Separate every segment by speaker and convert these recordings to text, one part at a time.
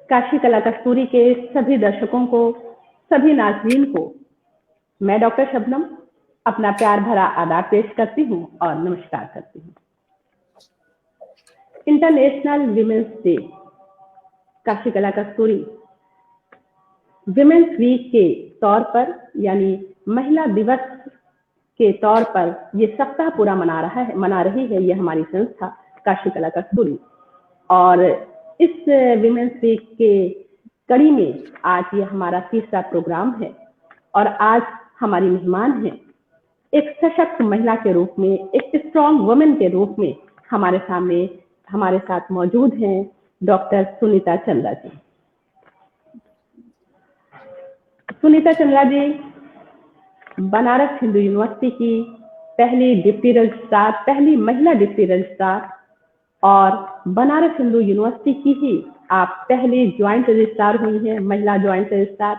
Speaker 1: काशी कला कस्तूरी के सभी दर्शकों को, सभी नाज़रीन को मैं डॉक्टर शबनम अपना प्यार भरा आदाब पेश करती हूँ और नमस्कार करती हूँ। इंटरनेशनल विमेंस डे काशी कला कस्तूरी विमेंस वीक के तौर पर यानी महिला दिवस के तौर पर ये सप्ताह पूरा मना रही है ये हमारी संस्था काशी कला कस्तूरी। और इस विमेंस वीक के कड़ी में आज ये हमारा तीसरा प्रोग्राम है और आज हमारी मेहमान हैं एक सशक्त महिला के रूप में, एक स्ट्रॉन्ग वुमेन के रूप में हमारे साथ मौजूद हैं डॉक्टर सुनीता चंद्रा जी। सुनीता चंद्रा जी बनारस हिंदू यूनिवर्सिटी की पहली महिला डिप्टी रजिस्ट्रार और बनारस हिंदू यूनिवर्सिटी की ही आप पहली ज्वाइंट रजिस्ट्रार हुई हैं, महिला ज्वाइंट रजिस्ट्रार।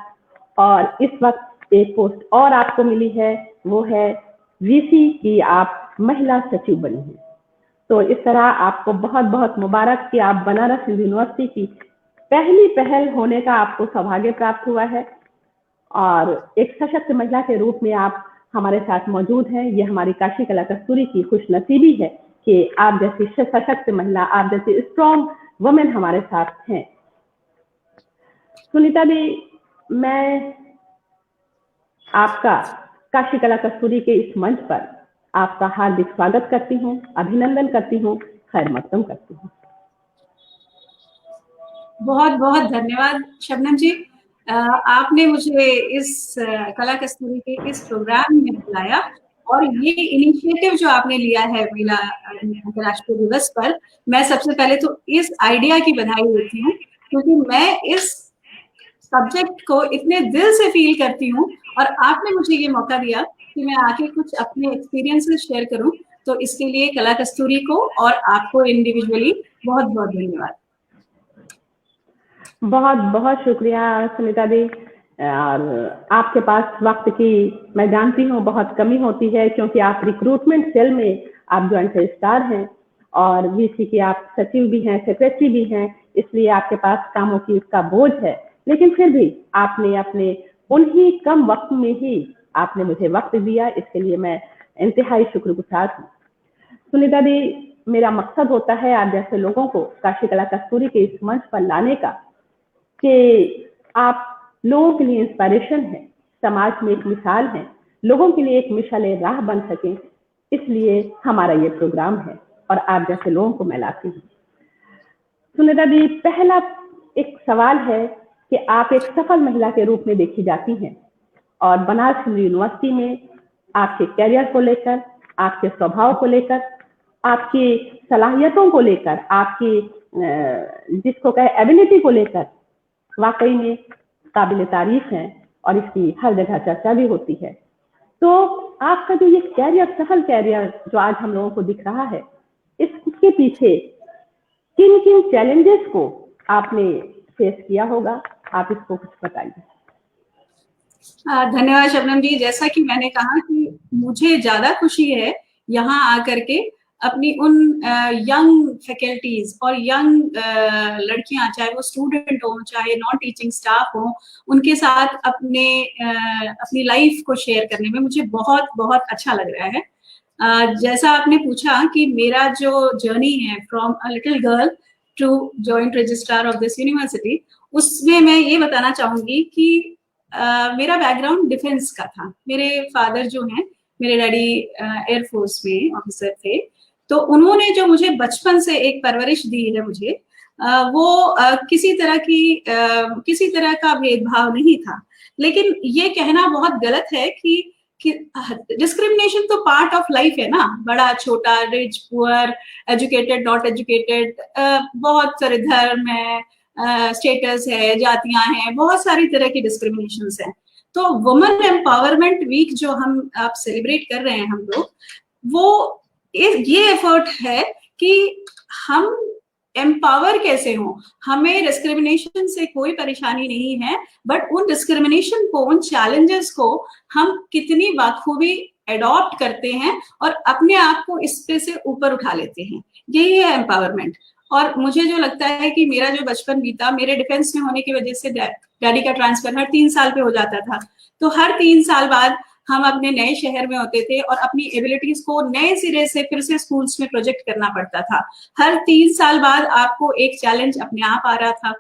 Speaker 1: और इस वक्त एक पोस्ट और आपको मिली है, वो है वीसी की आप महिला सचिव बनी हैं। तो इस तरह आपको बहुत बहुत मुबारक कि आप बनारस हिंदू यूनिवर्सिटी की पहली पहल होने का आपको सौभाग्य प्राप्त हुआ है और एक सशक्त महिला के रूप में आप हमारे साथ मौजूद हैं। ये हमारी काशी कला कस्तूरी की खुशनसीबी है कि आप जैसी सशक्त महिला, आप जैसी स्ट्रॉन्ग वुमेन हमारे साथ हैं। सुनीता जी, मैं आपका काशी कला कस्तूरी के इस मंच पर आपका हार्दिक स्वागत करती हूँ, अभिनंदन करती हूँ, खैर मकदम करती हूँ।
Speaker 2: बहुत बहुत धन्यवाद शबनम जी। आपने मुझे इस कला कस्तूरी के इस प्रोग्राम में बुलाया और ये इनिशिएटिव जो आपने लिया है महिला अंतर्राष्ट्रीय दिवस पर, मैं सबसे पहले तो इस आइडिया की बधाई देती हूँ क्योंकि मैं इस सब्जेक्ट को इतने दिल से फील करती हूँ और आपने मुझे ये मौका दिया कि मैं आके कुछ अपने एक्सपीरियंसेस शेयर करूँ, तो इसके लिए कला कस्तूरी को और आपको इंडिविजुअली बहुत बहुत धन्यवाद।
Speaker 1: बहुत बहुत शुक्रिया सुनीता दी। और आपके पास वक्त की मैं जानती हूँ बहुत कमी होती है क्योंकि आप रिक्रूटमेंट सेल में आप ज्वाइंट रजिस्ट्रार हैं और वीसी की आप सचिव भी हैं, सेक्रेटरी भी हैं, इसलिए आपके पास कामों की इसका बोझ है। लेकिन फिर भी आपने अपने उन्हीं कम वक्त में ही आपने मुझे वक्त दिया, इसके लिए मैं इंतहाई शुक्रगुजार हूँ। सुनीता दी, मेरा मकसद होता है आप जैसे लोगों को काशी कला कस्तूरी के इस मंच पर लाने का कि आप लोगों के लिए इंस्पिरेशन है, समाज में एक मिसाल है, लोगों के लिए एक मिसाल राह बन सके, इसलिए हमारा ये प्रोग्राम है और आप जैसे लोगों को मैं लाती हूँ। सुनीता दी, पहला एक सवाल है कि आप एक सफल महिला के रूप में देखी जाती हैं और बनारस हिंदू यूनिवर्सिटी में आपके कैरियर को लेकर, आपके स्वभाव को लेकर, आपकी सलाहियतों को लेकर, आपकी जिसको कहे एबिलिटी को लेकर वाकई में काबिल तारीफ है और इसकी हर जगह चर्चा भी होती है। तो आपका जो ये कैरियर, सफल कैरियर जो आज हम लोगों को दिख रहा है, इसके पीछे किन किन चैलेंजेस को आपने फेस किया होगा, आप इसको कुछ बताइए।
Speaker 2: धन्यवाद शबनम जी। जैसा कि मैंने कहा कि मुझे ज्यादा खुशी है यहाँ आकर के अपनी उन यंग फैकल्टीज और यंग लड़कियां, चाहे वो स्टूडेंट हो, चाहे नॉन टीचिंग स्टाफ हो, उनके साथ अपनी लाइफ को शेयर करने में मुझे बहुत बहुत अच्छा लग रहा है। जैसा आपने पूछा कि मेरा जो जर्नी है from a little girl to joint registrar of this university, उसमें मैं ये बताना चाहूंगी कि मेरा बैकग्राउंड डिफेंस का था। मेरे फादर जो हैं, मेरे डैडी एयरफोर्स में ऑफिसर थे, तो उन्होंने जो मुझे बचपन से एक परवरिश दी है मुझे, वो किसी तरह का भेदभाव नहीं था। लेकिन ये कहना बहुत गलत है कि डिस्क्रिमिनेशन तो पार्ट ऑफ लाइफ है ना, बड़ा छोटा, rich poor, educated not educated, बहुत सारे धर्म है, स्टेटस है, जातियां हैं, बहुत सारी तरह की डिस्क्रिमिनेशंस हैं। तो वुमेन एम्पावरमेंट वीक जो आप सेलिब्रेट कर रहे हैं हम लोग, वो ये एफर्ट है कि हम एम्पावर कैसे हो। हमें डिस्क्रिमिनेशन से कोई परेशानी नहीं है, बट उन डिस्क्रिमिनेशन को, उन चैलेंजेस को हम कितनी बाखूबी एडॉप्ट करते हैं और अपने आप को इस पे से ऊपर उठा लेते हैं, यही है एम्पावरमेंट। और मुझे जो लगता है कि मेरा जो बचपन बीता, मेरे डिफेंस में होने की वजह से डैडी का ट्रांसफर हर 3 साल पे हो जाता था, तो हर 3 साल बाद हम अपने नए शहर में होते थे और अपनी एबिलिटीज को नए सिरे से फिर से स्कूल्स में प्रोजेक्ट करना पड़ता था। हर 3 साल बाद आपको एक चैलेंज अपने आप आ रहा था।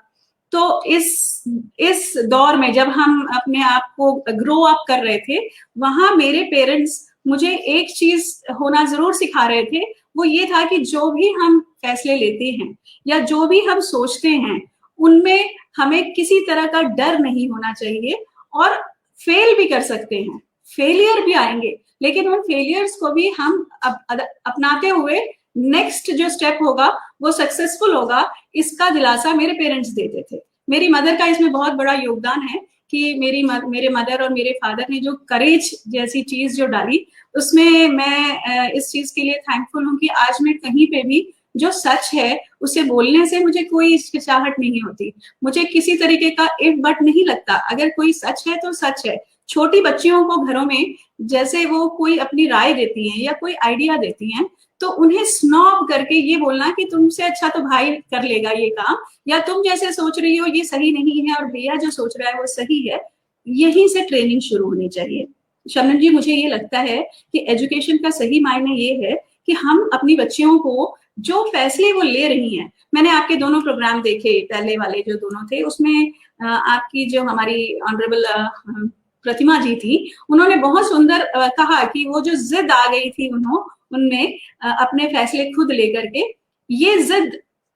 Speaker 2: तो इस दौर में जब हम अपने आप को ग्रो अप कर रहे थे, वहां मेरे पेरेंट्स मुझे एक चीज होना जरूर सिखा रहे थे, वो ये था कि जो भी हम फैसले लेते हैं या जो भी हम सोचते हैं, उनमें हमें किसी तरह का डर नहीं होना चाहिए। और फेल भी कर सकते हैं, फेलियर भी आएंगे, लेकिन उन फेलियर्स को भी हम अपनाते हुए नेक्स्ट जो स्टेप होगा वो सक्सेसफुल होगा, इसका दिलासा मेरे पेरेंट्स देते थे। मेरी मदर का इसमें बहुत बड़ा योगदान है कि मेरे मदर और मेरे फादर ने जो करेज जैसी चीज जो डाली, उसमें मैं इस चीज के लिए थैंकफुल हूँ कि आज मैं कहीं पे भी जो सच है उसे बोलने से मुझे कोई हिचकिचाहट नहीं होती, मुझे किसी तरीके का इफ बट नहीं लगता। अगर कोई सच है तो सच है। छोटी बच्चियों को घरों में जैसे वो कोई अपनी राय देती हैं या कोई आइडिया देती हैं, तो उन्हें स्नॉब करके ये बोलना कि तुमसे अच्छा तो भाई कर लेगा ये काम, या तुम जैसे सोच रही हो ये सही नहीं है और भैया जो सोच रहा है वो सही है, यहीं से ट्रेनिंग शुरू होनी चाहिए। शबनम जी, मुझे ये लगता है कि एजुकेशन का सही मायने ये है कि हम अपनी बच्चियों को जो फैसले वो ले रही हैं, मैंने आपके दोनों प्रोग्राम देखे, पहले वाले जो दोनों थे उसमें आपकी जो हमारी ऑनरेबल प्रतिमा जी थी, उन्होंने बहुत सुंदर कहा कि वो जो जिद आ गई थी उनमें अपने फैसले खुद लेकर के, ये जिद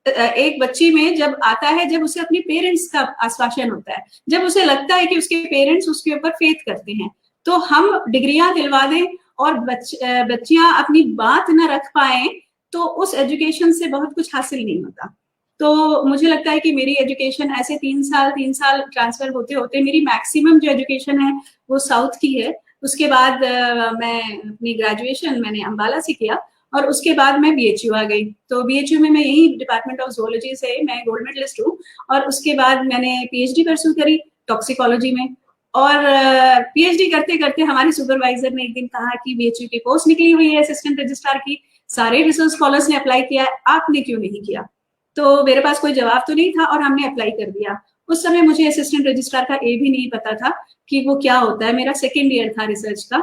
Speaker 2: एक बच्ची में जब आता है, जब उसे अपने पेरेंट्स का आश्वासन होता है, जब उसे लगता है कि उसके पेरेंट्स उसके ऊपर फेथ करते हैं, तो हम डिग्रियां दिलवा दें और बच्चियां अपनी बात न रख पाए, तो उस एजुकेशन से बहुत कुछ हासिल नहीं होता। तो मुझे लगता है कि मेरी एजुकेशन ऐसे 3 साल ट्रांसफर होते होते मेरी मैक्सिमम जो एजुकेशन है वो साउथ की है। उसके बाद मैं अपनी ग्रेजुएशन मैंने अम्बाला से किया और उसके बाद मैं बीएचयू आ गई। तो बीएचयू में मैं यही डिपार्टमेंट ऑफ ज़ूलॉजी से मैं गोल्ड मेडलिस्ट हूँ, और उसके बाद मैंने पीएचडी परस्यू करी टॉक्सिकोलॉजी में। और पीएचडी करते करते हमारे सुपरवाइजर ने एक दिन कहा कि बीएचयू की पोस्ट निकली हुई है असिस्टेंट रजिस्ट्रार की, सारे रिसर्च स्कॉलर्स ने अप्लाई किया है, आपने क्यों नहीं किया? तो मेरे पास कोई जवाब तो नहीं था और हमने अप्लाई कर दिया। उस समय मुझे असिस्टेंट रजिस्ट्रार का ए भी नहीं पता था कि वो क्या होता है, मेरा 2nd ईयर था रिसर्च का।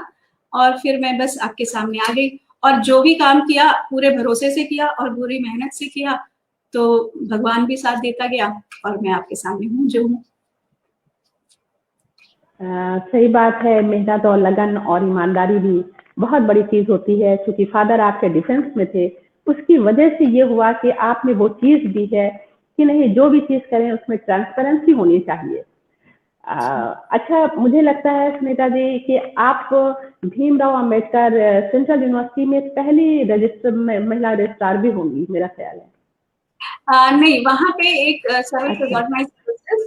Speaker 2: और फिर मैं बस आपके सामने आ गई और जो भी काम किया पूरे भरोसे से किया और पूरी मेहनत से किया, तो भगवान भी साथ देता गया और मैं आपके सामने हूँ जो हूँ।
Speaker 1: सही बात है, मेहनत और लगन और ईमानदारी भी बहुत बड़ी चीज होती है। क्योंकि फादर आपके डिफेंस में थे, उसकी वजह से ये हुआ कि आपने वो चीज दी है कि नहीं, जो भी चीज करें उसमें ट्रांसपेरेंसी होनी चाहिए। अच्छा, मुझे लगता है सुनीता जी कि आप भीमराव अंबेडकर सेंट्रल यूनिवर्सिटी में पहली महिला रजिस्ट्रार भी होंगी, मेरा ख्याल है।
Speaker 2: नहीं, वहाँ पे एक सर्विस ऑर्गेनाइज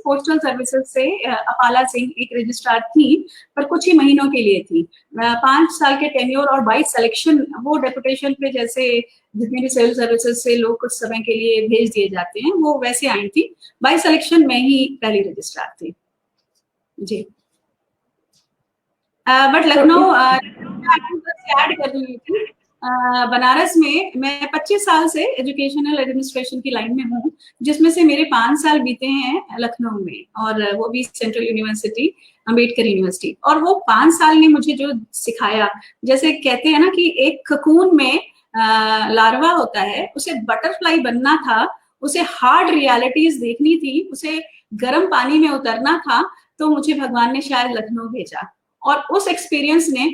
Speaker 2: पोस्टल सर्विसेज से अपाला सिंह एक रजिस्ट्रार थी, पर कुछ ही महीनों के लिए थी। 5 साल के टेन्योर और 22 सिलेक्शन, वो डेपुटेशन पे जैसे जितने भी सिविल सर्विसेज से लोग कुछ समय के लिए भेज दिए जाते हैं, वो वैसे आई थी। 22 सिलेक्शन में ही पहली रजिस्ट्रार थी जी। बट लखनऊ ऐड कर रही थी, बनारस में मैं 25 साल से एजुकेशनल एडमिनिस्ट्रेशन की लाइन में हूँ, जिसमें से मेरे 5 साल बीते हैं लखनऊ में, और वो भी सेंट्रल यूनिवर्सिटी, अम्बेडकर यूनिवर्सिटी। और वो 5 साल ने मुझे जो सिखाया, जैसे कहते हैं ना कि एक ककून में लार्वा होता है, उसे बटरफ्लाई बनना था, उसे हार्ड रियलिटीज देखनी थी, उसे गर्म पानी में उतरना था, तो मुझे भगवान ने शायद लखनऊ भेजा। और उस एक्सपीरियंस ने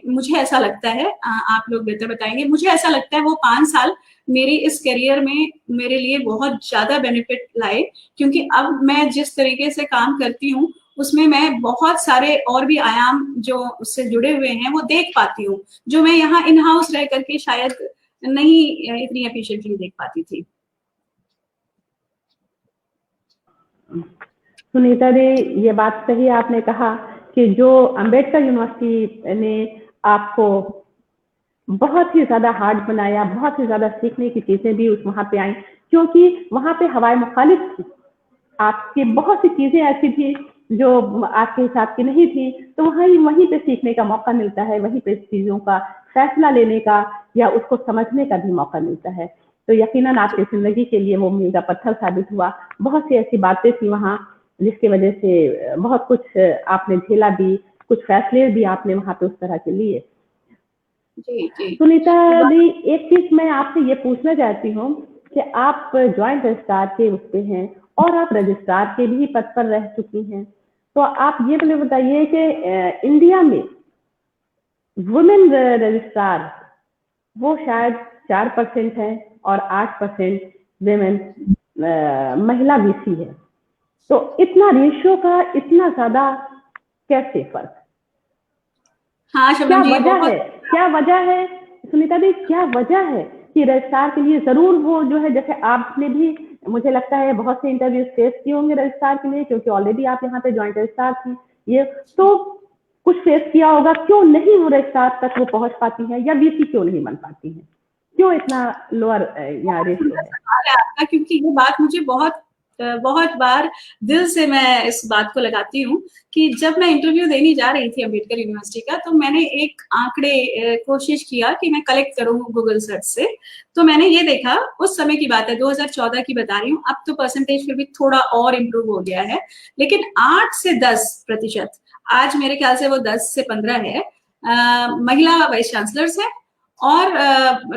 Speaker 2: मुझे ऐसा लगता है, आप लोग बेहतर बताएंगे, मुझे ऐसा लगता है वो 5 साल मेरी इस करियर में मेरे लिए बहुत ज्यादा बेनिफिट लाए, क्योंकि अब मैं जिस तरीके से काम करती हूँ उसमें मैं बहुत सारे और भी आयाम जो उससे जुड़े हुए हैं वो देख पाती हूँ, जो मैं यहाँ इन हाउस रह करके शायद नहीं इतनी एफिशिएंटली देख पाती थी।
Speaker 1: सुनीता जी, ये बात सही आपने कहा कि जो अंबेडकर यूनिवर्सिटी ने आपको बहुत ही ज्यादा हार्ड बनाया, बहुत ही ज्यादा सीखने की चीजें भी वहां पे आई, क्योंकि वहां पे हवाएं मुखालिफ थी, आपकी बहुत सी चीजें ऐसी थी जो आपके हिसाब की नहीं थी, तो वहीं पे सीखने का मौका मिलता है, वहीं पे चीजों का फैसला लेने का या उसको समझने का भी मौका मिलता है। तो यकीनन आपकी जिंदगी के लिए वो मील का पत्थर साबित हुआ। बहुत सी ऐसी बातें थी वहाँ जिसकी वजह से बहुत कुछ आपने झेला भी, कुछ फैसले भी आपने वहाँ पे उस तरह के लिए।
Speaker 2: जी जी।
Speaker 1: सुनीता दी, एक चीज मैं आपसे ये पूछना चाहती हूँ कि आप ज्वाइंट रजिस्ट्रार के उस पे हैं और आप रजिस्ट्रार के भी पद पर रह चुकी हैं, तो आप ये मुझे बताइए कि इंडिया में वुमेन रजिस्ट्रार वो शायद 4% है और 8% विमेन महिला वीसी है, तो इतना रेशियो का इतना ज्यादा कैसे फर्क?
Speaker 2: हाँ
Speaker 1: क्या
Speaker 2: शबनम जी,
Speaker 1: वजह है, क्या वजह है सुनीता दी, क्या वजह है कि रजिस्ट्रार के लिए जरूर वो जो है, जैसे आपने भी मुझे लगता है बहुत से इंटरव्यूज फेस किए होंगे रजिस्ट्रार के लिए, क्योंकि ऑलरेडी आप यहाँ पे ज्वाइंट रजिस्ट्रार थी, ये तो कुछ फेस किया होगा, क्यों नहीं वो रजिस्ट्रार तक वो पहुंच पाती है, या वीसी क्यों नहीं बन पाती है, क्यों इतना लोअर यहाँ रेशियो है?
Speaker 2: सवाल है आपका, क्योंकि ये बात मुझे बहुत बार दिल से मैं इस बात को लगाती हूँ कि जब मैं इंटरव्यू देने जा रही थी अम्बेडकर यूनिवर्सिटी का, तो मैंने एक आंकड़े कोशिश किया कि मैं कलेक्ट करूँ गूगल सर्च से। तो मैंने ये देखा, उस समय की बात है, 2014 की बता रही हूँ, अब तो परसेंटेज फिर भी थोड़ा और इम्प्रूव हो गया है, लेकिन 8 से 10%, आज मेरे ख्याल से वो 10 से 15 है, महिला वाइस चांसलर्स हैं, और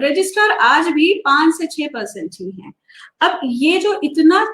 Speaker 2: रजिस्ट्रार आज भी 5 से 6% ही हैं। अब ये जो इतना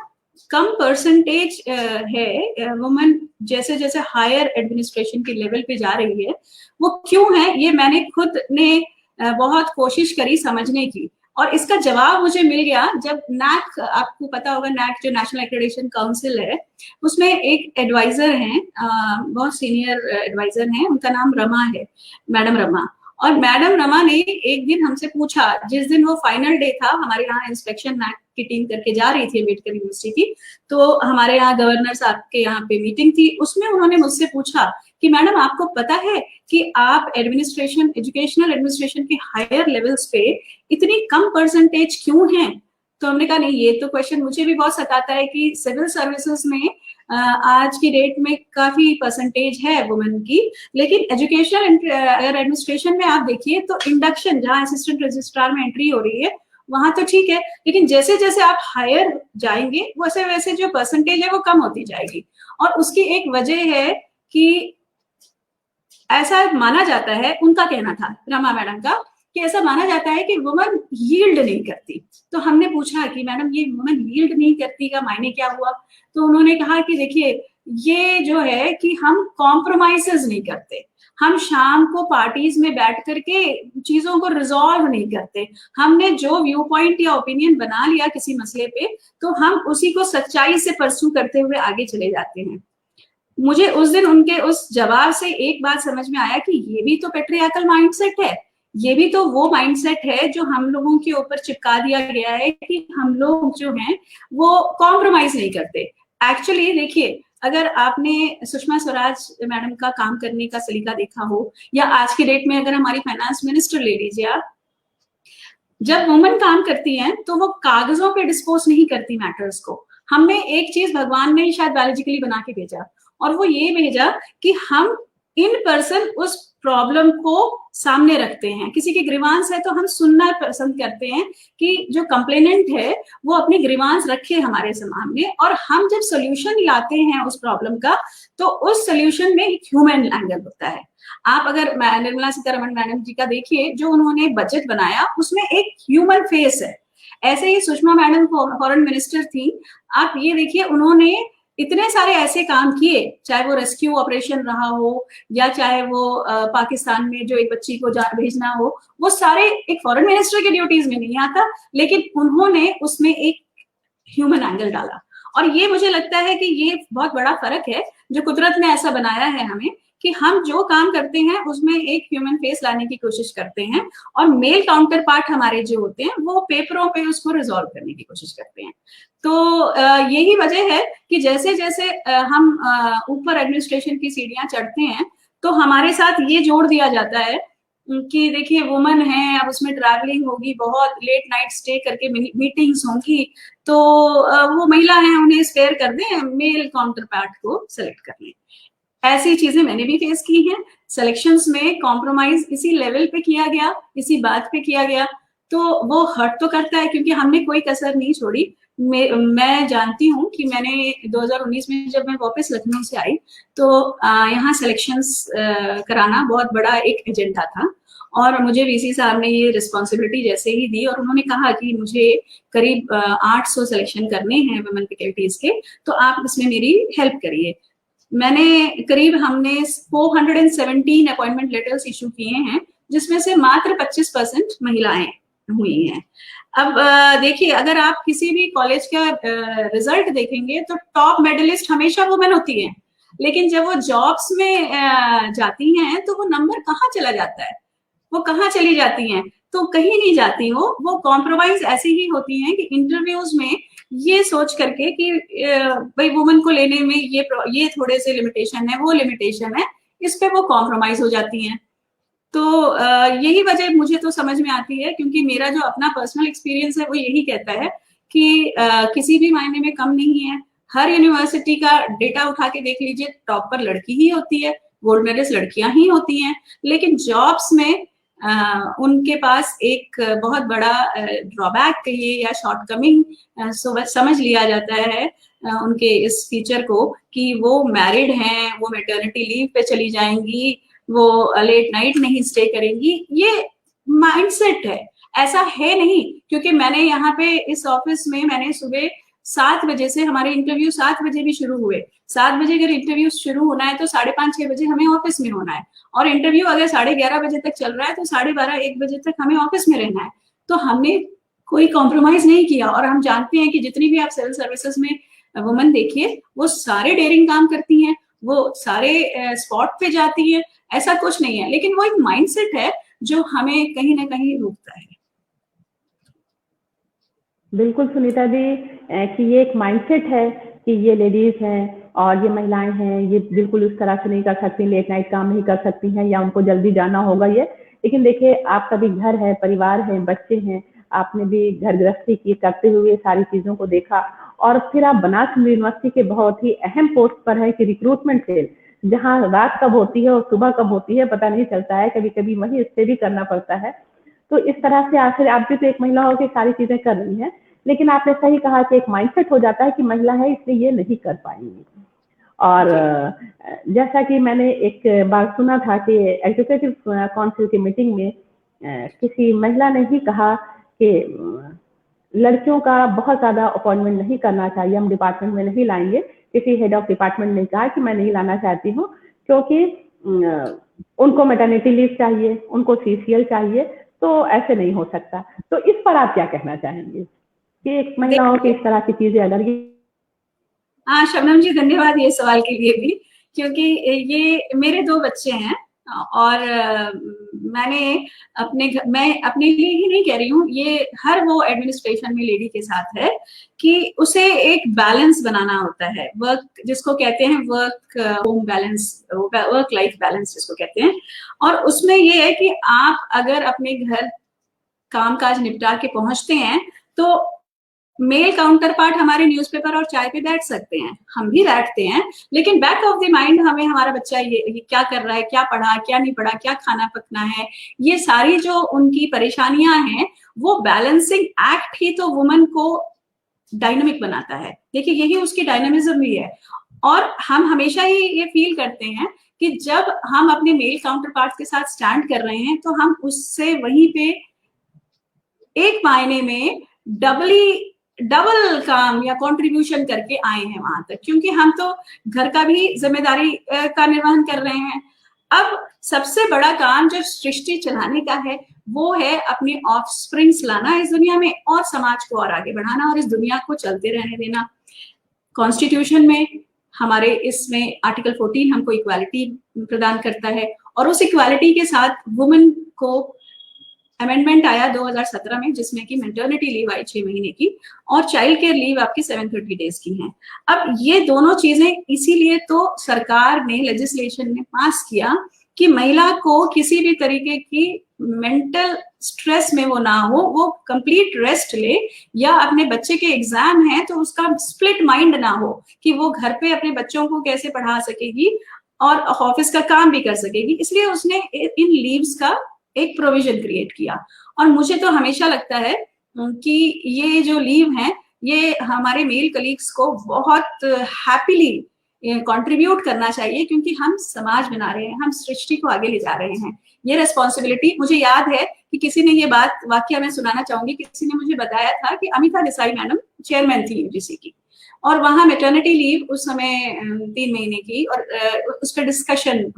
Speaker 2: कम परसेंटेज है वुमेन जैसे जैसे हायर एडमिनिस्ट्रेशन के लेवल पे जा रही है, वो क्यों है, ये मैंने खुद ने बहुत कोशिश करी समझने की, और इसका जवाब मुझे मिल गया जब नैक, आपको पता होगा नैक जो नेशनल एक्रेडिटेशन काउंसिल है, उसमें एक एडवाइजर हैं, बहुत सीनियर एडवाइजर हैं, उनका नाम रमा है, मैडम रमा। और मैडम रमा ने एक दिन हमसे पूछा, जिस दिन वो फाइनल डे था, हमारे यहाँ इंस्पेक्शन नैक की टीम करके जा रही थी अम्बेडकर यूनिवर्सिटी की, तो हमारे यहाँ गवर्नर साहब के यहाँ पे मीटिंग थी, उसमें उन्होंने मुझसे पूछा कि मैडम आपको पता है कि आप एडमिनिस्ट्रेशन, एजुकेशनल एडमिनिस्ट्रेशन के हायर लेवल्स पे इतनी कम परसेंटेज क्यों हैं? तो हमने कहा नहीं, ये तो क्वेश्चन मुझे भी बहुत सताता है कि सिविल सर्विसेज में आज की डेट में काफी परसेंटेज है वुमेन की, लेकिन एजुकेशनल एडमिनिस्ट्रेशन में आप देखिए तो इंडक्शन, जहां असिस्टेंट रजिस्ट्रार में एंट्री हो रही है वहां तो ठीक है, लेकिन जैसे जैसे आप हायर जाएंगे वैसे वैसे जो परसेंटेज है वो कम होती जाएगी। और उसकी एक वजह है कि ऐसा माना जाता है, उनका कहना था रमा मैडम का, कि ऐसा माना जाता है कि वुमन यील्ड नहीं करती। तो हमने पूछा कि मैडम ये वुमन यील्ड नहीं करती का मायने क्या हुआ? तो उन्होंने कहा कि देखिए, ये जो है कि हम कॉम्प्रोमाइजेस नहीं करते, हम शाम को पार्टीज में बैठ करके चीजों को रिजॉल्व नहीं करते, हमने जो व्यू पॉइंट या ओपिनियन बना लिया किसी मसले पे, तो हम उसी को सच्चाई से परसू करते हुए आगे चले जाते हैं। मुझे उस दिन उनके उस जवाब से एक बात समझ में आया कि ये भी तो पेट्रियार्कल माइंडसेट है, ये भी तो वो माइंडसेट है जो हम लोगों के ऊपर चिपका दिया गया है कि हम लोग जो हैं वो कॉम्प्रोमाइज नहीं करते। एक्चुअली देखिए, अगर आपने सुषमा स्वराज मैडम का काम करने का सलीका देखा हो, या आज की डेट में अगर हमारी फाइनेंस मिनिस्टर ले लीजिए आप, जब वुमन काम करती हैं तो वो कागजों पे डिस्पोज नहीं करती मैटर्स को। हमें एक चीज भगवान ने ही शायद बायोलॉजिकली बना के भेजा, और वो ये भेजा कि हम इन पर्सन उस प्रॉब्लम को सामने रखते हैं। किसी की ग्रीवांस है तो हम सुनना पसंद करते हैं कि जो कंप्लेनेंट है वो अपनी ग्रीवांस रखे हमारे सामने, और हम जब सोल्यूशन लाते हैं उस प्रॉब्लम का, तो उस सोल्यूशन में एक ह्यूमन एंगल होता है। आप अगर निर्मला सीतारमण मैडम जी का देखिए, जो उन्होंने बजट बनाया उसमें एक ह्यूमन फेस है। ऐसे ही सुषमा मैडम फॉरेन मिनिस्टर थी, आप ये देखिए, उन्होंने इतने सारे ऐसे काम किए, चाहे वो रेस्क्यू ऑपरेशन रहा हो, या चाहे वो पाकिस्तान में जो एक बच्ची को भेजना हो, वो सारे एक फॉरेन मिनिस्टर के ड्यूटीज में नहीं आता, लेकिन उन्होंने उसमें एक ह्यूमन एंगल डाला। और ये मुझे लगता है कि ये बहुत बड़ा फर्क है जो कुदरत ने ऐसा बनाया है हमें, कि हम जो काम करते हैं उसमें एक ह्यूमन फेस लाने की कोशिश करते हैं, और मेल काउंटर पार्ट हमारे जो होते हैं वो पेपरों पे उसको रिजॉल्व करने की कोशिश करते हैं। तो यही वजह है कि जैसे जैसे हम ऊपर एडमिनिस्ट्रेशन की सीढ़ियां चढ़ते हैं, तो हमारे साथ ये जोड़ दिया जाता है कि देखिए वुमन है, अब उसमें ट्रैवलिंग होगी, बहुत लेट नाइट स्टे करके मीटिंग्स होंगी, तो वो महिला है, उन्हें स्पेयर कर दें, मेल काउंटर पार्ट को सेलेक्ट कर लें। ऐसी चीजें मैंने भी फेस की हैं। सिलेक्शंस में कॉम्प्रोमाइज इसी लेवल पे किया गया, इसी बात पे किया गया। तो वो हर्ट तो करता है, क्योंकि हमने कोई कसर नहीं छोड़ी। मैं जानती हूँ कि मैंने 2019 में जब मैं वापस लखनऊ से आई, तो यहाँ सिलेक्शंस कराना बहुत बड़ा एक एजेंडा था, और मुझे वीसी साहब ने ये रिस्पॉन्सिबिलिटी जैसे ही दी और उन्होंने कहा कि मुझे करीब 800 सिलेक्शन करने हैं वुमेन फैकल्टीज के, तो आप इसमें मेरी हेल्प करिए। हमने 417 अपॉइंटमेंट लेटर्स इशू किए हैं, जिसमें से मात्र 25% महिलाएं हुई हैं। अब देखिए, अगर आप किसी भी कॉलेज का रिजल्ट देखेंगे तो टॉप मेडलिस्ट हमेशा वुमेन होती है, लेकिन जब वो जॉब्स में जाती हैं तो वो नंबर कहाँ चला जाता है, वो कहाँ चली जाती हैं? तो कहीं नहीं जाती वो कॉम्प्रोमाइज ऐसी ही होती हैं कि इंटरव्यूज में ये सोच करके कि भाई वुमेन को लेने में ये थोड़े से लिमिटेशन है, वो लिमिटेशन है, इस पे वो कॉम्प्रोमाइज हो जाती हैं। तो यही वजह मुझे तो समझ में आती है, क्योंकि मेरा जो अपना पर्सनल एक्सपीरियंस है वो यही कहता है कि किसी भी मायने में कम नहीं है। हर यूनिवर्सिटी का डेटा उठा के देख लीजिए, टॉप पर लड़की ही होती है, गोल्ड मेडलिस्ट लड़कियां ही होती हैं, लेकिन जॉब्स में उनके पास एक बहुत बड़ा ड्रॉबैक कहिए या शॉर्टकमिंग समझ लिया जाता है उनके इस फीचर को, कि वो मैरिड हैं, वो मैटरनिटी लीव पे चली जाएंगी, वो लेट नाइट नहीं स्टे करेंगी। ये माइंडसेट है, ऐसा है नहीं। क्योंकि मैंने यहाँ पे इस ऑफिस में मैंने सुबह 7 बजे से, हमारे इंटरव्यू 7 बजे भी शुरू हुए, 7 बजे अगर इंटरव्यू शुरू होना है तो 5:30-6 बजे हमें ऑफिस में होना है, और इंटरव्यू अगर 11:30 बजे तक चल रहा है तो 12:30-1 बजे तक हमें ऑफिस में रहना है। तो हमने कोई कॉम्प्रोमाइज नहीं किया, और हम जानते हैं कि जितनी भी आप सिविल सर्विसेज में वुमेन देखिए, वो सारे डेयरिंग काम करती हैं, वो सारे स्पॉट पे जाती है, ऐसा कुछ नहीं है। लेकिन वो एक माइंडसेट है जो हमें कहीं ना कहीं रोकता है।
Speaker 1: बिल्कुल सुनीता दी, कि ये एक माइंडसेट है कि ये लेडीज हैं और ये महिलाएं हैं, ये बिल्कुल उस तरह से नहीं कर सकती, लेट नाइट काम नहीं कर सकती हैं, या उनको जल्दी जाना होगा ये। लेकिन देखिए, आपका भी घर है, परिवार है, बच्चे हैं, आपने भी घर गृहस्थी की करते हुए सारी चीजों को देखा, और फिर आप बनारस यूनिवर्सिटी के बहुत ही अहम पोस्ट पर है कि रिक्रूटमेंट सेल, जहाँ रात कब होती है और सुबह कब होती है पता नहीं चलता है, कभी कभी वही स्टे भी करना पड़ता है। तो इस तरह से आखिर आप भी तो एक महिला होकर सारी चीजें कर रही हैं, लेकिन आपने सही कहा कि एक माइंडसेट हो जाता है कि महिला है इसलिए ये नहीं कर पाएंगी। और जैसा कि मैंने एक बार सुना था कि एग्जीक्यूटिव काउंसिल की मीटिंग में किसी महिला ने ही कहा कि लड़कियों का बहुत ज्यादा अपॉइंटमेंट नहीं करना चाहिए, हम डिपार्टमेंट में नहीं लाएंगे। किसी हेड ऑफ डिपार्टमेंट ने कहा कि मैं नहीं लाना चाहती हूँ, क्योंकि उनको मैटरनिटी लीव चाहिए, उनको सीसीएल चाहिए, तो ऐसे नहीं हो सकता। तो इस पर आप क्या कहना चाहेंगे कि एक महिलाओं की इस तरह की चीजें अगर
Speaker 2: हाँ शबनम जी, धन्यवाद ये सवाल के लिए भी, क्योंकि ये मेरे 2 बच्चे हैं, और मैं अपने लिए ही नहीं कह रही हूँ, ये हर वो एडमिनिस्ट्रेशन में लेडी के साथ है कि उसे एक बैलेंस बनाना होता है, वर्क जिसको कहते हैं work home balance, work life balance जिसको कहते हैं। और उसमें ये है कि आप अगर अपने घर कामकाज निपटा के पहुंचते हैं तो मेल काउंटर पार्ट हमारे न्यूज़पेपर और चाय पे बैठ सकते हैं, हम भी बैठते हैं, लेकिन बैक ऑफ द माइंड हमें हमारा बच्चा ये क्या कर रहा है, क्या पढ़ा, क्या नहीं पढ़ा, क्या खाना पकना है, ये सारी जो उनकी परेशानियां हैं, वो बैलेंसिंग एक्ट ही तो वुमन को डायनामिक बनाता है। देखिए, यही उसकी डायनामिज्म भी है। और हम हमेशा ही ये फील करते हैं कि जब हम अपने मेल काउंटर पार्ट के साथ स्टैंड कर रहे हैं तो हम उससे वहीं पे एक मायने में डबल काम या कंट्रीब्यूशन करके आए हैं वहां तक, क्योंकि हम तो घर का भी जिम्मेदारी का निर्वहन कर रहे हैं। अब सबसे बड़ा काम जो सृष्टि चलाने का है वो है अपने ऑफस्प्रिंग्स लाना इस दुनिया में, और समाज को और आगे बढ़ाना, और इस दुनिया को चलते रहने देना। कॉन्स्टिट्यूशन में हमारे इसमें आर्टिकल 14 हमको इक्वालिटी प्रदान करता है, और उस इक्वालिटी के साथ वुमेन को अमेंडमेंट आया 2017 में, जिसमें कि मैटरनिटी लीव आई 6 महीने की, और चाइल्ड केयर लीव आपकी 730 डेज की है। अब ये दोनों चीजें इसीलिए तो सरकार ने लेजिस्लेशन में पास किया कि महिला को किसी भी तरीके की मेंटल स्ट्रेस में वो ना हो, वो कंप्लीट रेस्ट ले, या अपने बच्चे के एग्जाम है तो उसका स्प्लिट माइंड ना हो कि वो घर पे अपने बच्चों को कैसे पढ़ा सकेगी और ऑफिस का काम भी कर सकेगी। इसलिए उसने इन लीव्स का एक प्रोविजन क्रिएट किया। और मुझे तो हमेशा लगता है कि ये जो लीव है ये हमारे मेल कलीग्स को बहुत हैप्पीली कंट्रीब्यूट करना चाहिए, क्योंकि हम समाज बना रहे हैं, हम सृष्टि को आगे ले जा रहे हैं। ये रिस्पॉन्सिबिलिटी, मुझे याद है कि किसी ने ये बात वाक्य मैं सुनाना चाहूंगी, किसी ने मुझे बताया था कि अमिता देसाई मैडम चेयरमैन थी यूजीसी की, और वहां मैटरनिटी लीव उस समय 3 महीने की, और उस पर डिस्कशन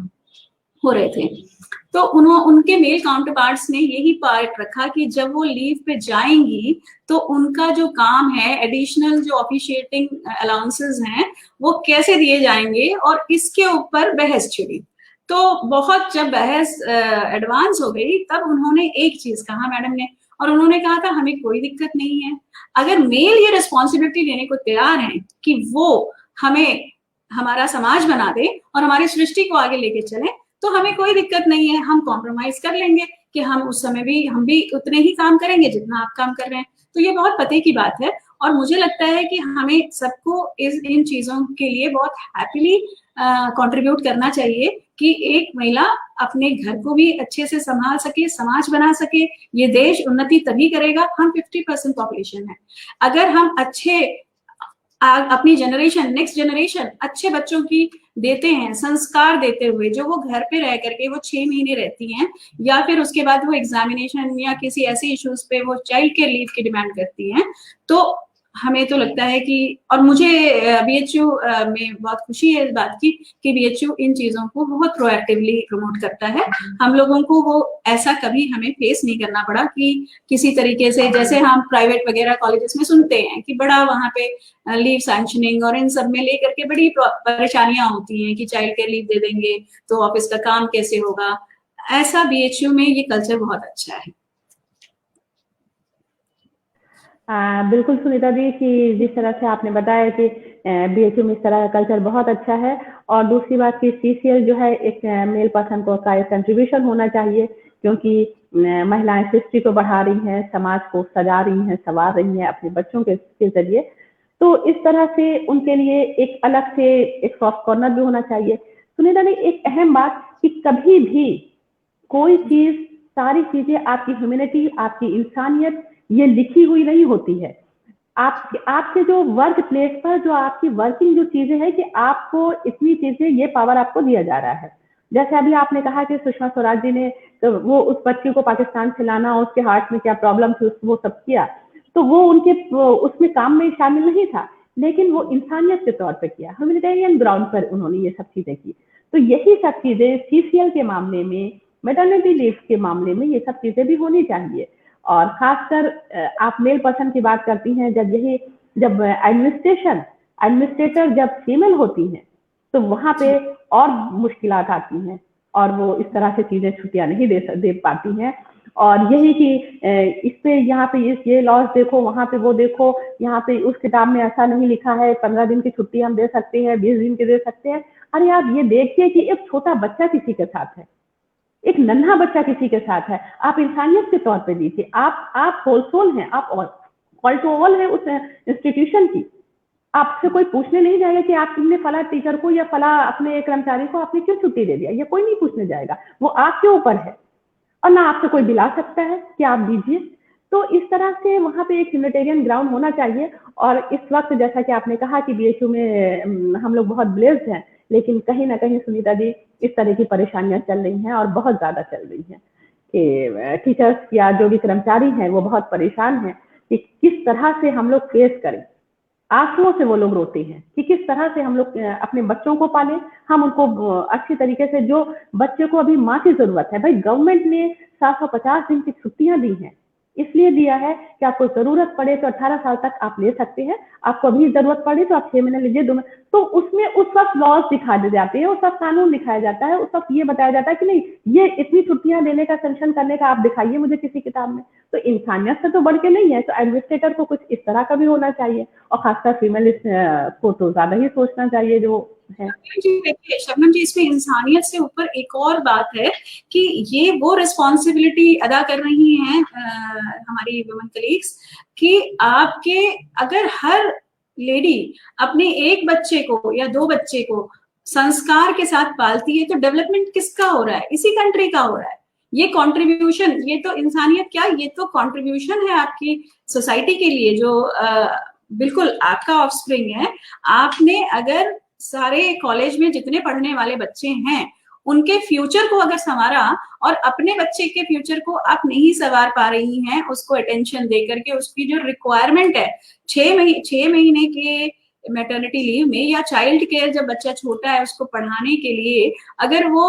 Speaker 2: हो रहे थे। तो उनके मेल काउंटर पार्ट्स ने यही पार्ट रखा कि जब वो लीव पे जाएंगी तो उनका जो काम है, एडिशनल जो ऑफिशिएटिंग अलाउंसेस हैं, वो कैसे दिए जाएंगे, और इसके ऊपर बहस छिड़ी। तो बहुत जब बहस एडवांस हो गई तब उन्होंने एक चीज कहा मैडम ने, और उन्होंने कहा था हमें कोई दिक्कत नहीं है, अगर मेल ये रिस्पॉन्सिबिलिटी लेने को तैयार है कि वो हमें हमारा समाज बना दे और हमारी सृष्टि को आगे लेके चले, तो हमें कोई दिक्कत नहीं है, हम कॉम्प्रोमाइज कर लेंगे कि हम उस समय भी हम भी उतने ही काम करेंगे जितना आप काम कर रहे हैं। तो ये बहुत पते की बात है, और मुझे लगता है कि हमें सबको इन चीजों के लिए बहुत हैप्पीली कंट्रीब्यूट करना चाहिए कि एक महिला अपने घर को भी अच्छे से संभाल सके, समाज बना सके। ये देश उन्नति तभी करेगा, हम 50% पॉपुलेशन है, अगर हम अच्छे अपनी जनरेशन, नेक्स्ट जनरेशन अच्छे बच्चों की देते हैं, संस्कार देते हुए, जो वो घर पे रह करके वो 6 महीने रहती हैं, या फिर उसके बाद वो एग्जामिनेशन या किसी ऐसे इश्यूज पे वो चाइल्ड केयर लीव की डिमांड करती हैं, तो हमें तो लगता है कि, और मुझे बीएचयू में बहुत खुशी है इस बात की कि बीएचयू इन चीजों को बहुत प्रोएक्टिवली प्रमोट करता है। हम लोगों को वो ऐसा कभी हमें फेस नहीं करना पड़ा कि किसी तरीके से, जैसे हम प्राइवेट वगैरह कॉलेजेस में सुनते हैं कि बड़ा वहां पे लीव सैंक्शनिंग और इन सब में लेकर के बड़ी परेशानियां होती हैं कि चाइल्ड केयर लीव दे देंगे तो ऑफिस का काम कैसे होगा। ऐसा बीएचयू में ये कल्चर बहुत अच्छा है।
Speaker 1: बिल्कुल सुनीता जी, कि जिस तरह से आपने बताया कि बीएचयू में इस तरह का कल्चर बहुत अच्छा है, और दूसरी बात कि सीसीएल जो है एक मेल पर्सन को का कंट्रीब्यूशन होना चाहिए, क्योंकि महिलाएं सृष्टि को बढ़ा रही हैं, समाज को सजा रही हैं, संवार रही हैं अपने बच्चों के जरिए। तो इस तरह से उनके लिए एक अलग से एक सॉफ्ट कॉर्नर भी होना चाहिए। सुनीता जी, एक अहम बात कि कभी भी कोई चीज, सारी चीजें आपकी ह्यूमैनिटी, आपकी इंसानियत ये लिखी हुई नहीं होती है। आपके जो वर्क प्लेस पर जो आपकी वर्किंग जो चीजें हैं कि आपको इतनी चीजें, ये पावर आपको दिया जा रहा है। जैसे अभी आपने कहा कि सुषमा स्वराज जी ने तो वो उस बच्ची को पाकिस्तान से लाना, उसके हार्ट में क्या प्रॉब्लम थी, वो सब किया, तो वो उनके उसमें काम में शामिल नहीं था, लेकिन वो इंसानियत के तौर पर किया, ह्यूमैनिटेरियन ग्राउंड पर उन्होंने ये सब चीजें की। तो यही सब चीजें सीसीएल के मामले में, मैटरनिटी लीव के मामले में ये सब चीजें भी होनी चाहिए। और खासकर आप मेल पर्सन की बात करती हैं, जब एडमिनिस्ट्रेटर जब फीमेल होती हैं तो वहां पे और मुश्किलात आती हैं, और वो इस तरह से चीजें छुट्टियां नहीं दे पाती हैं। और यही कि इस पे यहाँ पे ये लॉज देखो, वहां पे वो देखो, यहाँ पे उस किताब में ऐसा नहीं लिखा है 15 दिन की छुट्टी हम दे सकते हैं, 20 दिन की दे सकते हैं। अरे आप ये देखिए कि एक छोटा बच्चा किसी के साथ है, एक नन्हा बच्चा किसी के साथ है, आप इंसानियत के तौर पे दीजिए। आप होल सोल हैं, आप ऑल टू ऑल है उस इंस्टीट्यूशन की। आपसे कोई पूछने नहीं जाएगा कि आपने फला टीचर को या फला अपने कर्मचारी को आपने क्यों छुट्टी दे दिया, ये कोई नहीं पूछने जाएगा, वो आपके ऊपर है, और ना आपसे कोई दिला सकता है कि आप दीजिए। तो इस तरह से वहां पे एक ह्यूमैनिटेरियन ग्राउंड होना चाहिए। और इस वक्त जैसा कि आपने कहा कि बीएचयू में हम लोग बहुत ब्लेस्ड हैं, लेकिन कहीं ना कहीं सुनीता जी इस तरह की परेशानियां चल रही हैं, और बहुत ज्यादा चल रही हैं कि टीचर्स या जो भी कर्मचारी हैं वो बहुत परेशान हैं कि किस तरह से हम लोग फेस करें। आंसुओं से वो लोग रोते हैं कि किस तरह से हम लोग अपने बच्चों को पालें, हम उनको अच्छी तरीके से, जो बच्चे को अभी माँ की जरूरत है, भाई गवर्नमेंट ने 750 दिन की छुट्टियां दी हैं, इसलिए दिया है कि आपको जरूरत पड़े तो 18 साल तक आप ले सकते हैं, आपको अभी जरूरत पड़े तो आप 6 महीने लीजिए, 2 महीने, तो उसमें उस वक्त लॉज दिखा दी जाती है, उस वक्त कानून दिखाया जाता है, उस वक्त ये बताया जाता है कि नहीं ये इतनी छुट्टियां देने का, सेंक्शन करने का आप दिखाइए मुझे किसी किताब में। तो इंसानियत से तो बढ़ के नहीं है, तो एडमिनिस्ट्रेटर को कुछ इस तरह का भी होना चाहिए, और खासकर फीमेल को तो ज्यादा ही सोचना चाहिए जो है।
Speaker 2: देखिए शबनम जी, इसमें इंसानियत से ऊपर एक और बात है कि ये वो रिस्पॉन्सिबिलिटी अदा कर रही हैं हमारी वुमेन कलीग्स कि आपके अगर हर लेडी अपने एक बच्चे को या 2 बच्चे को संस्कार के साथ पालती है तो डेवलपमेंट किसका हो रहा है? इसी कंट्री का हो रहा है। ये कंट्रीब्यूशन, ये तो इंसानियत क्या, ये तो कंट्रीब्यूशन है आपकी सोसाइटी के लिए, जो बिल्कुल आपका ऑफस्प्रिंग है। आपने अगर सारे कॉलेज में जितने पढ़ने वाले बच्चे हैं उनके फ्यूचर को अगर संवारा, और अपने बच्चे के फ्यूचर को आप नहीं संवार पा रही हैं उसको अटेंशन दे करके, उसकी जो रिक्वायरमेंट है 6 महीने के मैटरनिटी लीव में, या चाइल्ड केयर जब बच्चा छोटा है उसको पढ़ाने के लिए अगर वो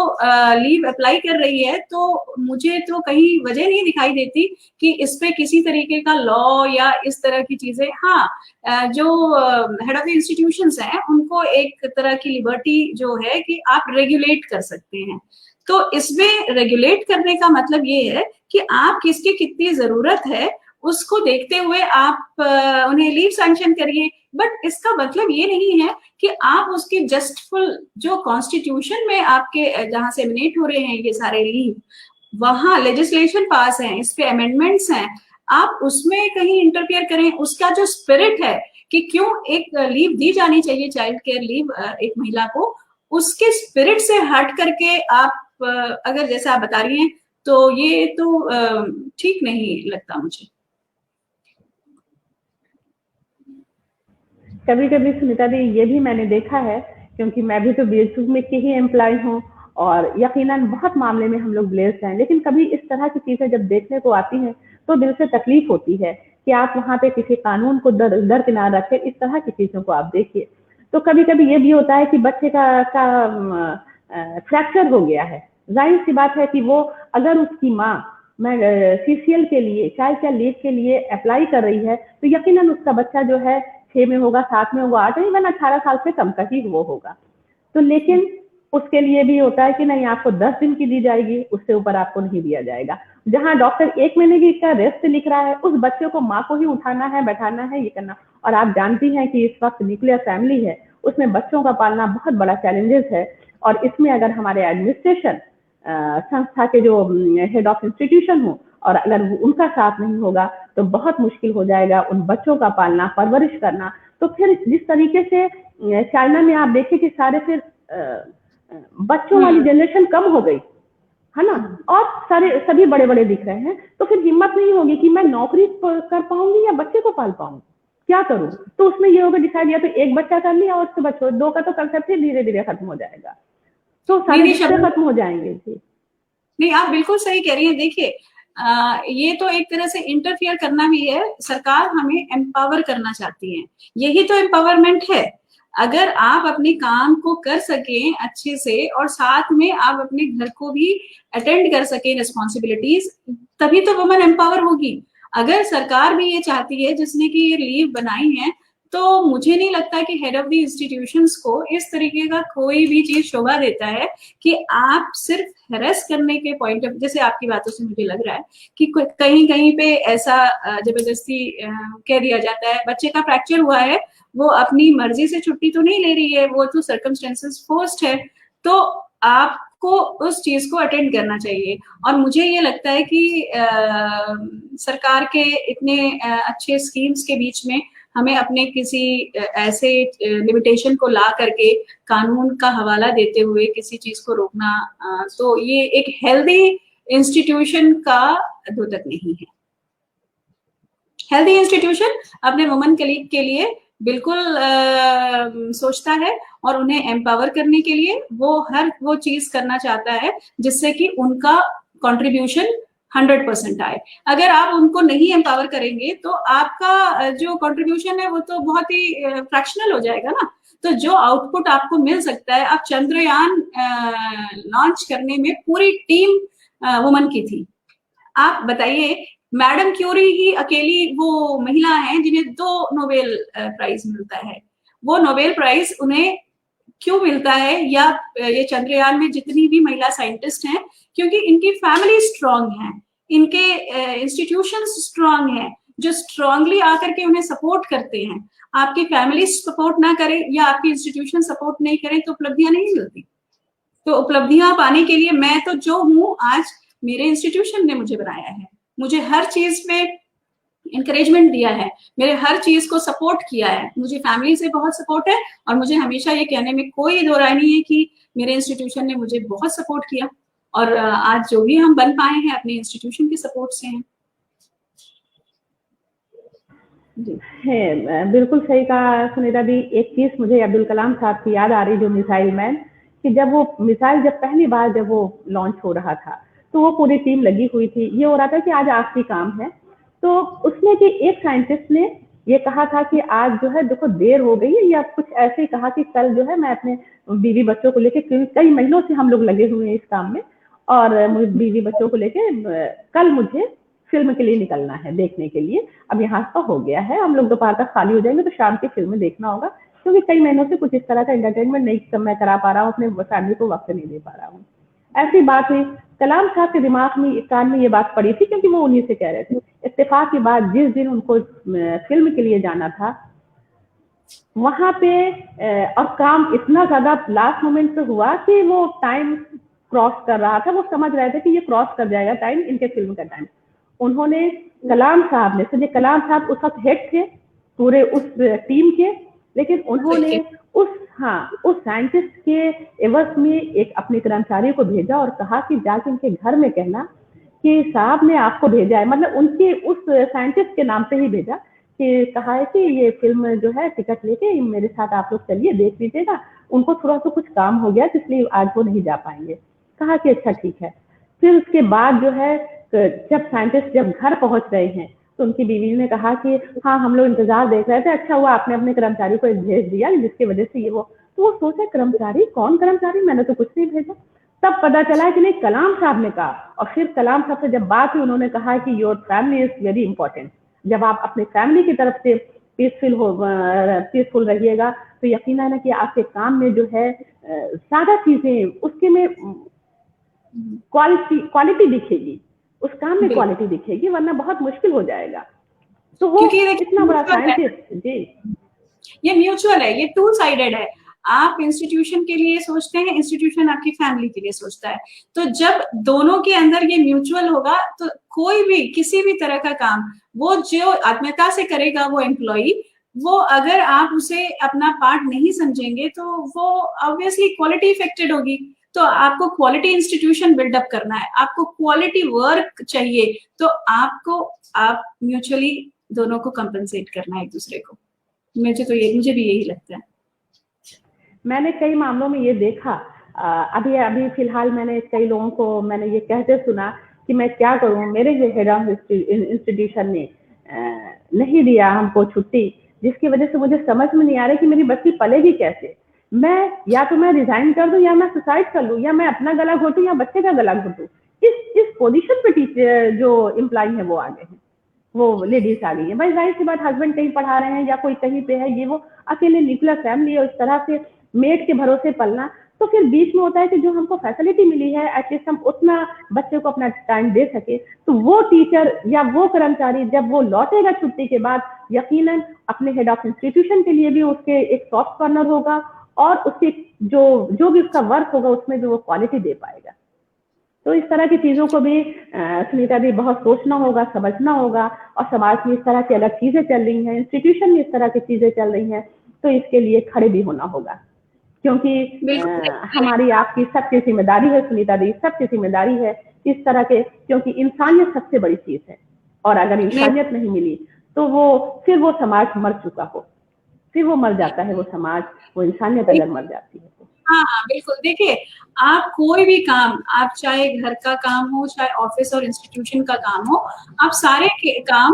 Speaker 2: लीव अप्लाई कर रही है, तो मुझे तो कहीं वजह नहीं दिखाई देती कि इस पे किसी तरीके का लॉ या इस तरह की चीजें। हाँ, जो हेड ऑफ द इंस्टीट्यूशंस हैं उनको एक तरह की लिबर्टी जो है कि आप रेगुलेट कर सकते हैं। तो इसमें रेगुलेट करने का मतलब ये है कि आप किसकी कितनी जरूरत है उसको देखते हुए आप उन्हें लीव सैंक्शन करिए। बट इसका मतलब ये नहीं है कि आप उसकी जस्टफुल जो कॉन्स्टिट्यूशन में आपके जहां से एमिनेट हो रहे हैं ये सारे लीव, वहां लेजिस्लेशन पास है, इस पे अमेंडमेंट्स हैं, आप उसमें कहीं इंटरफियर करें। उसका जो स्पिरिट है कि क्यों एक लीव दी जानी चाहिए, चाइल्ड केयर लीव एक महिला को, उसके स्पिरिट से हट करके आप अगर जैसा आप बता रही हैं तो ये तो ठीक नहीं लगता मुझे।
Speaker 1: कभी कभी सुनीता दी ये भी मैंने देखा है, क्योंकि मैं भी तो बीएचयू में की ही एम्प्लॉय हूँ, और यकीनन बहुत मामले में हम लोग ब्लेस्ड हैं, लेकिन कभी इस तरह की चीजें जब देखने को आती हैं तो दिल से तकलीफ होती है कि आप वहाँ पे किसी कानून को दरकिनार रखें, इस तरह की चीजों को आप देखिए। तो कभी कभी ये भी होता है कि बच्चे का फ्रैक्चर हो गया है, जाहिर सी बात है कि वो अगर उसकी माँ मैं सीसीएल के लिए, चाइल्ड केयर लीव के लिए अप्लाई कर रही है, तो यकीनन उसका बच्चा जो है 6 में होगा, 7 में होगा, 8 में, इवन 18 साल से कम का ही वो होगा। तो लेकिन उसके लिए भी होता है कि नहीं, आपको 10 दिन की दी जाएगी, उससे ऊपर आपको नहीं दिया जाएगा। जहां डॉक्टर 1 महीने की का रेस्ट लिख रहा है, उस बच्चे को माँ को ही उठाना है, बैठाना है, ये करना। और आप जानती हैं कि इस वक्त न्यूक्लियर फैमिली है, उसमें बच्चों का पालना बहुत बड़ा चैलेंजेस है, और इसमें अगर हमारे एडमिनिस्ट्रेशन संस्था के जो हेड ऑफ इंस्टीट्यूशन हो, और अगर उनका साथ नहीं होगा तो बहुत मुश्किल हो जाएगा उन बच्चों का पालना, परवरिश करना। तो फिर जिस तरीके से चाइना में आप देखिए कि सारे फिर बच्चों वाली जनरेशन कम हो गई है ना, और सारे सभी बड़े बड़े दिख रहे हैं, तो फिर हिम्मत नहीं होगी कि मैं नौकरी कर पाऊंगी या बच्चे को पाल पाऊंगी, क्या करूं। तो उसमें ये होगा डिसाइड, या तो एक बच्चा कर लिया और उसके बाद 2 का तो कंसेप्ट ही धीरे धीरे खत्म हो जाएगा, तो सारे रिश्ते खत्म हो जाएंगे। जी
Speaker 2: नहीं, आप बिल्कुल सही कह रही हैं। देखिए ये तो एक तरह से इंटरफियर करना भी है, सरकार हमें एम्पावर करना चाहती है, यही तो एम्पावरमेंट है। अगर आप अपने काम को कर सकें अच्छे से और साथ में आप अपने घर को भी अटेंड कर सकें रिस्पॉन्सिबिलिटीज, तभी तो वुमन एम्पावर होगी। अगर सरकार भी ये चाहती है, जिसने की ये लीव बनाई है, तो मुझे नहीं लगता कि हेड ऑफ द इंस्टीट्यूशंस को इस तरीके का कोई भी चीज शोभा देता है कि आप सिर्फ हेरेस करने के पॉइंट ऑफ, जैसे आपकी बातों से मुझे लग रहा है कि कहीं कहीं पे ऐसा जबरदस्ती कह दिया जाता है, बच्चे का फ्रैक्चर हुआ है, वो अपनी मर्जी से छुट्टी तो नहीं ले रही है, वो तो सर्कमस्टेंसेस फोर्स्ड है, तो आपको उस चीज को अटेंड करना चाहिए। और मुझे ये लगता है कि सरकार के इतने अच्छे स्कीम्स के बीच में हमें अपने किसी ऐसे लिमिटेशन को ला करके कानून का हवाला देते हुए किसी चीज को रोकना, तो ये एक हेल्दी इंस्टीट्यूशन का द्योतक नहीं है। हेल्दी इंस्टीट्यूशन अपने वुमन कलीग के लिए बिल्कुल सोचता है, और उन्हें एम्पावर करने के लिए वो चीज करना चाहता है जिससे कि उनका कंट्रीब्यूशन 100% आए। अगर आप उनको नहीं एम्पावर करेंगे तो आपका जो कंट्रीब्यूशन है वो तो बहुत ही फ्रैक्शनल हो जाएगा ना। तो जो आउटपुट आपको मिल सकता है, आप चंद्रयान लॉन्च करने में पूरी टीम वुमन की थी। आप बताइए, मैडम क्यूरी ही अकेली वो महिला हैं जिन्हें 2 नोबेल प्राइज मिलता है। वो नोबेल प्राइज उन्हें क्यों मिलता है, या ये चंद्रयान में जितनी भी महिला साइंटिस्ट हैं, क्योंकि इनकी फैमिली स्ट्रांग है, इनके इंस्टीट्यूशंस स्ट्रांग हैं, जो स्ट्रांगली आकर के उन्हें सपोर्ट करते हैं। आपकी फैमिली सपोर्ट ना करे या आपकी इंस्टीट्यूशन सपोर्ट नहीं करे तो उपलब्धियां नहीं मिलती। तो उपलब्धियां पाने के लिए मैं तो जो हूँ आज, मेरे इंस्टीट्यूशन ने मुझे बनाया है, मुझे हर चीज में इंकरेजमेंट दिया है, मेरे हर चीज को सपोर्ट किया है, मुझे फैमिली से बहुत सपोर्ट है, और मुझे हमेशा ये कहने में कोई दो राय नहीं है कि मेरे इंस्टीट्यूशन ने मुझे बहुत सपोर्ट किया। और आज जो भी हम बन पाए हैं अपने इंस्टीट्यूशन के सपोर्ट से हैं।
Speaker 1: है, बिल्कुल सही कहा सुनीता दी। एक चीज मुझे अब्दुल कलाम साहब की याद आ रही, जो मिसाइल मैन, कि जब वो मिसाइल जब पहली बार जब वो लॉन्च हो रहा था तो वो पूरी टीम लगी हुई थी, ये हो रहा था कि आज आखिरी काम है। तो उसमें कि एक साइंटिस्ट ने ये कहा था कि आज जो है देखो देर हो गई है, या कुछ ऐसे ही कहा कि कल जो है मैं अपने बीवी बच्चों को लेके, कई महीनों से हम लोग लगे हुए हैं इस काम में, और मुझे बीवी बच्चों को लेके कल मुझे फिल्म के लिए निकलना है देखने के लिए। अब यहाँ का हो गया है, हम लोग दोपहर तक खाली हो जाएंगे तो शाम की फिल्म देखना होगा, क्योंकि कई महीनों से कुछ इस तरह का एंटरटेनमेंट नहीं मैं करा पा रहा हूँ, अपने फैमिली को वक्त नहीं दे पा रहा हूँ। ऐसी बात हुई, कलाम साहब के दिमाग में कान में ये बात पड़ी थी, क्योंकि वो उन्हीं से कह रहे थे। इत्तेफाक की बात, जिस दिन उनको फिल्म के लिए जाना था वहां पे और काम इतना ज्यादा लास्ट मोमेंट पे हुआ कि वो टाइम क्रॉस कर रहा था, वो समझ रहे थे कि ये क्रॉस कर जाएगा टाइम, इनके फिल्म का टाइम। उन्होंने कलाम साहब ने, सोचिए कलाम साहब उस वक्त हेड थे पूरे उस टीम के, लेकिन उन्होंने उस साइंटिस्ट के एवज में एक अपने कर्मचारी को भेजा और कहा कि जाके उनके घर में कहना कि साहब ने आपको भेजा है, मतलब उनके उस साइंटिस्ट के नाम से ही भेजा, कि कहा है कि ये फिल्म जो है टिकट लेके मेरे साथ आप लोग चलिए देख लीजिएगा, उनको थोड़ा सा कुछ काम हो गया इसलिए आज वो नहीं जा पाएंगे। कहा कि अच्छा ठीक है। फिर उसके बाद जो है जब साइंटिस्ट जब घर पहुंच रहे हैं तो उनकी बीवी ने कहा कि हाँ हम लोग इंतजार देख रहे थे, अच्छा हुआ आपने अपने कर्मचारी को भेज दिया जिसकी वजह से ये वो। तो वो सोचा कर्मचारी, कौन कर्मचारी, मैंने तो कुछ नहीं भेजा। तब पता चला कि नहीं, कलाम साहब ने कहा। और फिर कलाम साहब से जब बात हुई, उन्होंने कहा कि your family is very important, जब आप अपने फैमिली की तरफ से पीसफुल रहिएगा तो यकीनन है कि आपके काम में जो है ज्यादा चीजें उसके में क्वालिटी दिखेगी, उस काम में क्वालिटी दिखेगी, वरना बहुत मुश्किल हो जाएगा। तो वो इतना बड़ा साइंटिस्ट जी,
Speaker 2: ये म्यूचुअल है, ये टू साइडेड है। आप इंस्टीट्यूशन के लिए सोचते हैं, इंस्टीट्यूशन आपकी फैमिली के लिए सोचता है। तो जब दोनों के अंदर ये म्यूचुअल होगा तो कोई भी किसी भी तरह का काम वो जो आत्मीयता से करेगा वो एम्प्लॉई, वो अगर आप उसे अपना पार्ट नहीं समझेंगे तो वो ऑब्वियसली क्वालिटी इफेक्टेड होगी। तो आपको क्वालिटी इंस्टीट्यूशन बिल्डअप करना है, आपको क्वालिटी वर्क चाहिए, तो आप म्यूचुअली दोनों को कंपनसेट करना है एक दूसरे को। मुझे भी यही लगता है।
Speaker 1: मैंने कई मामलों में ये देखा, अभी फिलहाल मैंने कई लोगों को मैंने ये कहते सुना कि मैं क्या करूं, मेरे हेड ऑफ इंस्टीट्यूशन ने नहीं दिया हमको छुट्टी, जिसकी वजह से मुझे समझ में नहीं आ रहा कि मेरी बच्ची पलेगी कैसे। मैं या तो मैं रिजाइन कर दूं, या मैं सुसाइड कर लूं, या मैं अपना गला घोटूं, या बच्चे का गला घोटूं। इस पोजीशन पे टीचर जो एम्प्लॉई है वो आ गए हैं, वो लेडीज आ गई है। भाई जाहिर सी बात, हस्बैंड कहीं पढ़ा रहे हैं या कोई कहीं पे है, ये वो अकेले न्यूक्लियर फैमिली है, उस तरह से मेड के भरोसे पलना। तो फिर बीच में होता है कि जो हमको फैसिलिटी मिली है एटलीस्ट हम उतना बच्चे को अपना टाइम दे सके। तो वो टीचर या वो कर्मचारी जब वो लौटेगा छुट्टी के बाद, यकीनन अपने हेड ऑफ इंस्टीट्यूशन के लिए भी उसके एक सॉफ्ट कॉर्नर होगा, और उसके जो भी उसका वर्क होगा उसमें भी वो क्वालिटी दे पाएगा। तो इस तरह की चीजों को भी सुनीता दी बहुत सोचना होगा, समझना होगा। और समाज में इस तरह की अलग चीजें चल रही हैं, इंस्टीट्यूशन में इस तरह की चीजें चल रही हैं, तो इसके लिए खड़े भी होना होगा, क्योंकि हमारी आपकी सबकी जिम्मेदारी है सुनीता दी, सबकी जिम्मेदारी है इस तरह के, क्योंकि इंसानियत सबसे बड़ी चीज है। और अगर इंसानियत नहीं मिली तो फिर वो समाज मर चुका हो, फिर वो मर जाता है वो समाज, वो इंसानियत अगर मर जाती है।
Speaker 2: हाँ बिल्कुल। देखिए, आप कोई भी काम, आप चाहे घर का काम हो, चाहे ऑफिस और इंस्टीट्यूशन का काम हो, आप सारे काम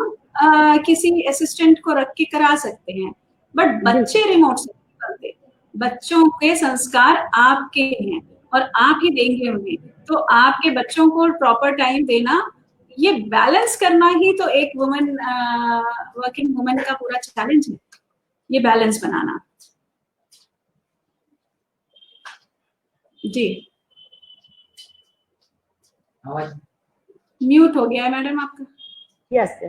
Speaker 2: किसी असिस्टेंट को रख के करा सकते हैं, बट बच्चे रिमोट से नहीं करते। बच्चों के संस्कार आपके हैं और आप ही देंगे उन्हें। तो आपके बच्चों को प्रॉपर टाइम देना, ये बैलेंस करना ही तो एक वर्किंग वुमन का पूरा चैलेंज है, ये बैलेंस बनाना। जी म्यूट हो गया है मैडम आपका।
Speaker 1: यस,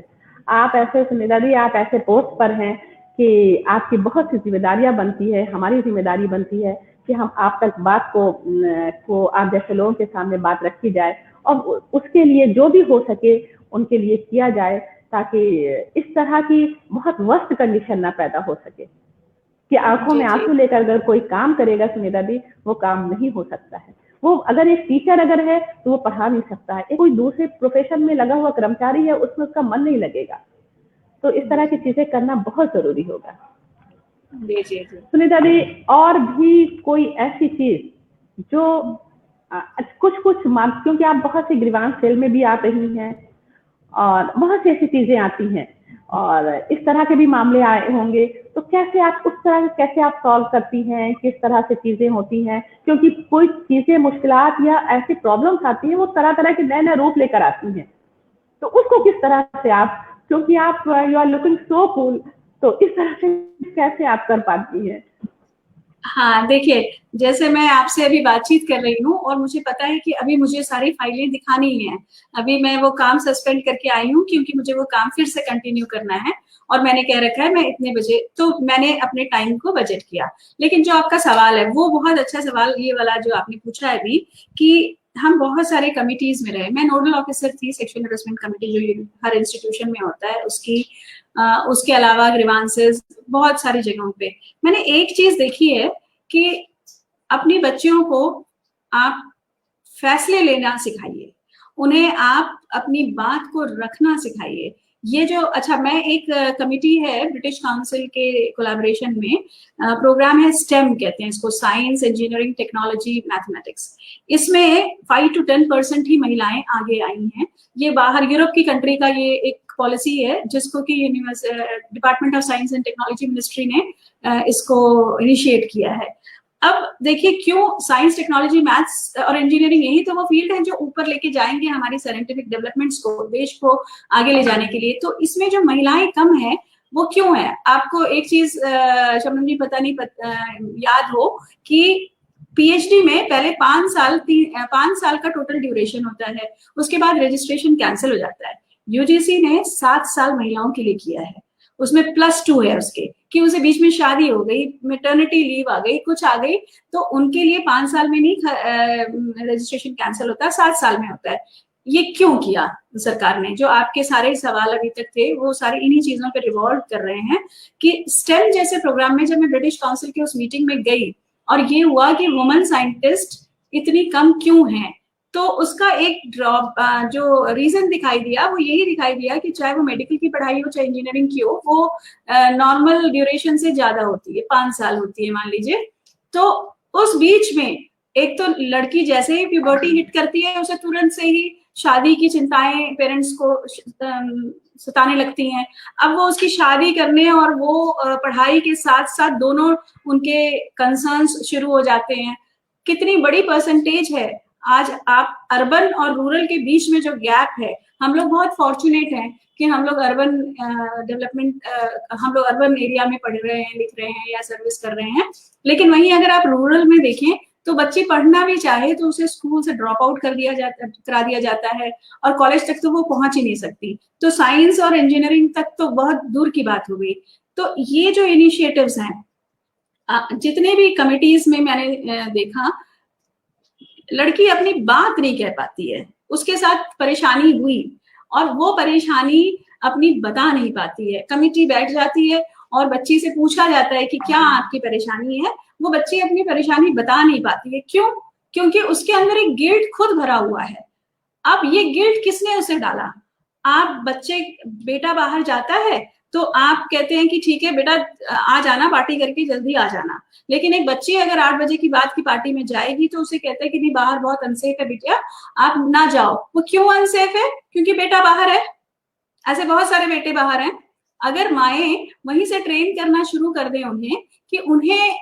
Speaker 1: आप ऐसे सुनीता दी, आप ऐसे पोस्ट पर हैं कि आपकी बहुत सी जिम्मेदारियां बनती है, हमारी जिम्मेदारी बनती है कि हम आप तक बात को आप जैसे लोगों के सामने बात रखी जाए, और उसके लिए जो भी हो सके उनके लिए किया जाए, ताकि इस तरह की बहुत वर्स्ट कंडीशन ना पैदा हो सके कि आंखों में आंसू लेकर अगर कोई काम करेगा सुनीता दी, वो काम नहीं हो सकता है। वो अगर एक टीचर अगर है तो वो पढ़ा नहीं सकता है, कोई दूसरे प्रोफेशन में लगा हुआ कर्मचारी है उसमें उसका मन नहीं लगेगा। तो इस तरह की चीजें करना बहुत जरूरी होगा। सुनीता दी, और भी कोई ऐसी चीज जो कुछ क्योंकि आप बहुत सी ग्रीवांस सेल में भी आ रही हैं और बहुत सी ऐसी चीजें आती हैं और इस तरह के भी मामले आए होंगे, तो कैसे आप उस तरह कैसे आप सॉल्व करती हैं, किस तरह से चीजें होती हैं? क्योंकि कोई चीजें मुश्किलात या ऐसी प्रॉब्लम्स आती हैं वो तरह तरह के नए नए रूप लेकर आती हैं, तो उसको किस तरह से आप, क्योंकि आप you are looking so cool, तो इस तरह से कैसे आप कर पाती हैं?
Speaker 2: हाँ देखिए, जैसे मैं आपसे अभी बातचीत कर रही हूँ और मुझे पता है कि अभी मुझे सारी फाइलें दिखानी है। अभी मैं वो काम सस्पेंड करके आई हूँ क्योंकि मुझे वो काम फिर से कंटिन्यू करना है और मैंने कह रखा है मैं इतने बजे, तो मैंने अपने टाइम को बजट किया। लेकिन जो आपका सवाल है वो बहुत अच्छा सवाल, ये वाला जो आपने पूछा है अभी, कि हम बहुत सारे कमिटीज में रहे। मैं नोडल ऑफिसर थी सेक्सुअल हैरेसमेंट कमेटी, जो हर इंस्टीट्यूशन में होता है, उसके अलावा ग्रीवांसेस बहुत सारी जगहों पे। मैंने एक चीज देखी है कि अपनी बच्चियों को आप फैसले लेना सिखाइए, उन्हें आप अपनी बात को रखना सिखाइए। ये जो, अच्छा, मैं एक कमिटी है ब्रिटिश काउंसिल के कोलैबोरेशन में, प्रोग्राम है स्टेम कहते हैं इसको, साइंस, इंजीनियरिंग, टेक्नोलॉजी, मैथमेटिक्स। इसमें 5 to 10% ही महिलाएं आगे आई हैं। ये बाहर यूरोप की कंट्री का ये एक पॉलिसी है जिसको कि department of science and technology ministry ने इसको इनिशिएट किया है। अब देखिए, क्यों साइंस, टेक्नोलॉजी, मैथ्स और इंजीनियरिंग, यही तो वो फील्ड है जो ऊपर लेके जाएंगे हमारी साइंटिफिक डेवलपमेंट्स को, देश को आगे ले जाने के लिए। तो इसमें जो महिलाएं कम है वो क्यों है? आपको एक चीज शबनम जी पता नहीं याद हो कि पीएचडी में पहले 5 साल का टोटल ड्यूरेशन होता है, उसके बाद रजिस्ट्रेशन कैंसिल हो जाता है। यूजीसी ने 7 साल महिलाओं के लिए किया है, उसमें +2 है उसके, कि उसे बीच में शादी हो गई, मैटरनिटी लीव आ गई, कुछ आ गई, तो उनके लिए 5 साल में नहीं रजिस्ट्रेशन कैंसिल होता, 7 साल में होता है। ये क्यों किया सरकार ने? जो आपके सारे सवाल अभी तक थे वो सारे इन्हीं चीजों पे रिवॉल्व कर रहे हैं कि स्टेम जैसे प्रोग्राम में जब मैं ब्रिटिश काउंसिल के उस मीटिंग में गई और ये हुआ कि वुमेन साइंटिस्ट इतनी कम क्यों हैं, तो उसका एक जो रीजन दिखाई दिया वो यही दिखाई दिया कि चाहे वो मेडिकल की पढ़ाई हो चाहे इंजीनियरिंग की हो, वो नॉर्मल ड्यूरेशन से ज्यादा होती है, 5 साल होती है मान लीजिए। तो उस बीच में एक तो लड़की जैसे ही प्यूबर्टी हिट करती है उसे तुरंत से ही शादी की चिंताएं पेरेंट्स को सताने लगती हैं। अब वो उसकी शादी करने और वो पढ़ाई के साथ साथ दोनों उनके कंसर्न्स शुरू हो जाते हैं। कितनी बड़ी परसेंटेज है आज आप अर्बन और रूरल के बीच में जो गैप है। हम लोग बहुत फॉर्चुनेट हैं कि हम लोग अर्बन डेवलपमेंट, हम लोग अर्बन एरिया में पढ़ रहे हैं, लिख रहे हैं या सर्विस कर रहे हैं, लेकिन वहीं अगर आप रूरल में देखें तो बच्ची पढ़ना भी चाहे तो उसे स्कूल से ड्रॉप आउट करा दिया जाता है और कॉलेज तक तो वो पहुंच ही नहीं सकती, तो साइंस और इंजीनियरिंग तक तो बहुत दूर की बात हो गई। तो ये जो इनिशिएटिव्स हैं, जितने भी कमिटीज में मैंने देखा, लड़की अपनी बात नहीं कह पाती है, उसके साथ परेशानी हुई और वो परेशानी अपनी बता नहीं पाती है। कमिटी बैठ जाती है और बच्ची से पूछा जाता है कि क्या आपकी परेशानी है, वो बच्ची अपनी परेशानी बता नहीं पाती है। क्यों? क्योंकि उसके अंदर एक गिल्ट खुद भरा हुआ है। अब ये गिल्ट किसने उसे डाला? आप बेटा बाहर जाता है तो आप कहते हैं कि ठीक है बेटा आ जाना, पार्टी करके जल्दी आ जाना, लेकिन एक बच्ची अगर 8 बजे की बात की पार्टी में जाएगी तो उसे कहते हैं कि नहीं बाहर बहुत अनसेफ है बेटिया, आप ना जाओ। वो क्यों अनसेफ है? क्योंकि बेटा बाहर है। ऐसे बहुत सारे बेटे बाहर हैं। अगर माएं वहीं से ट्रेन करना शुरू कर दें उन्हें कि उन्हें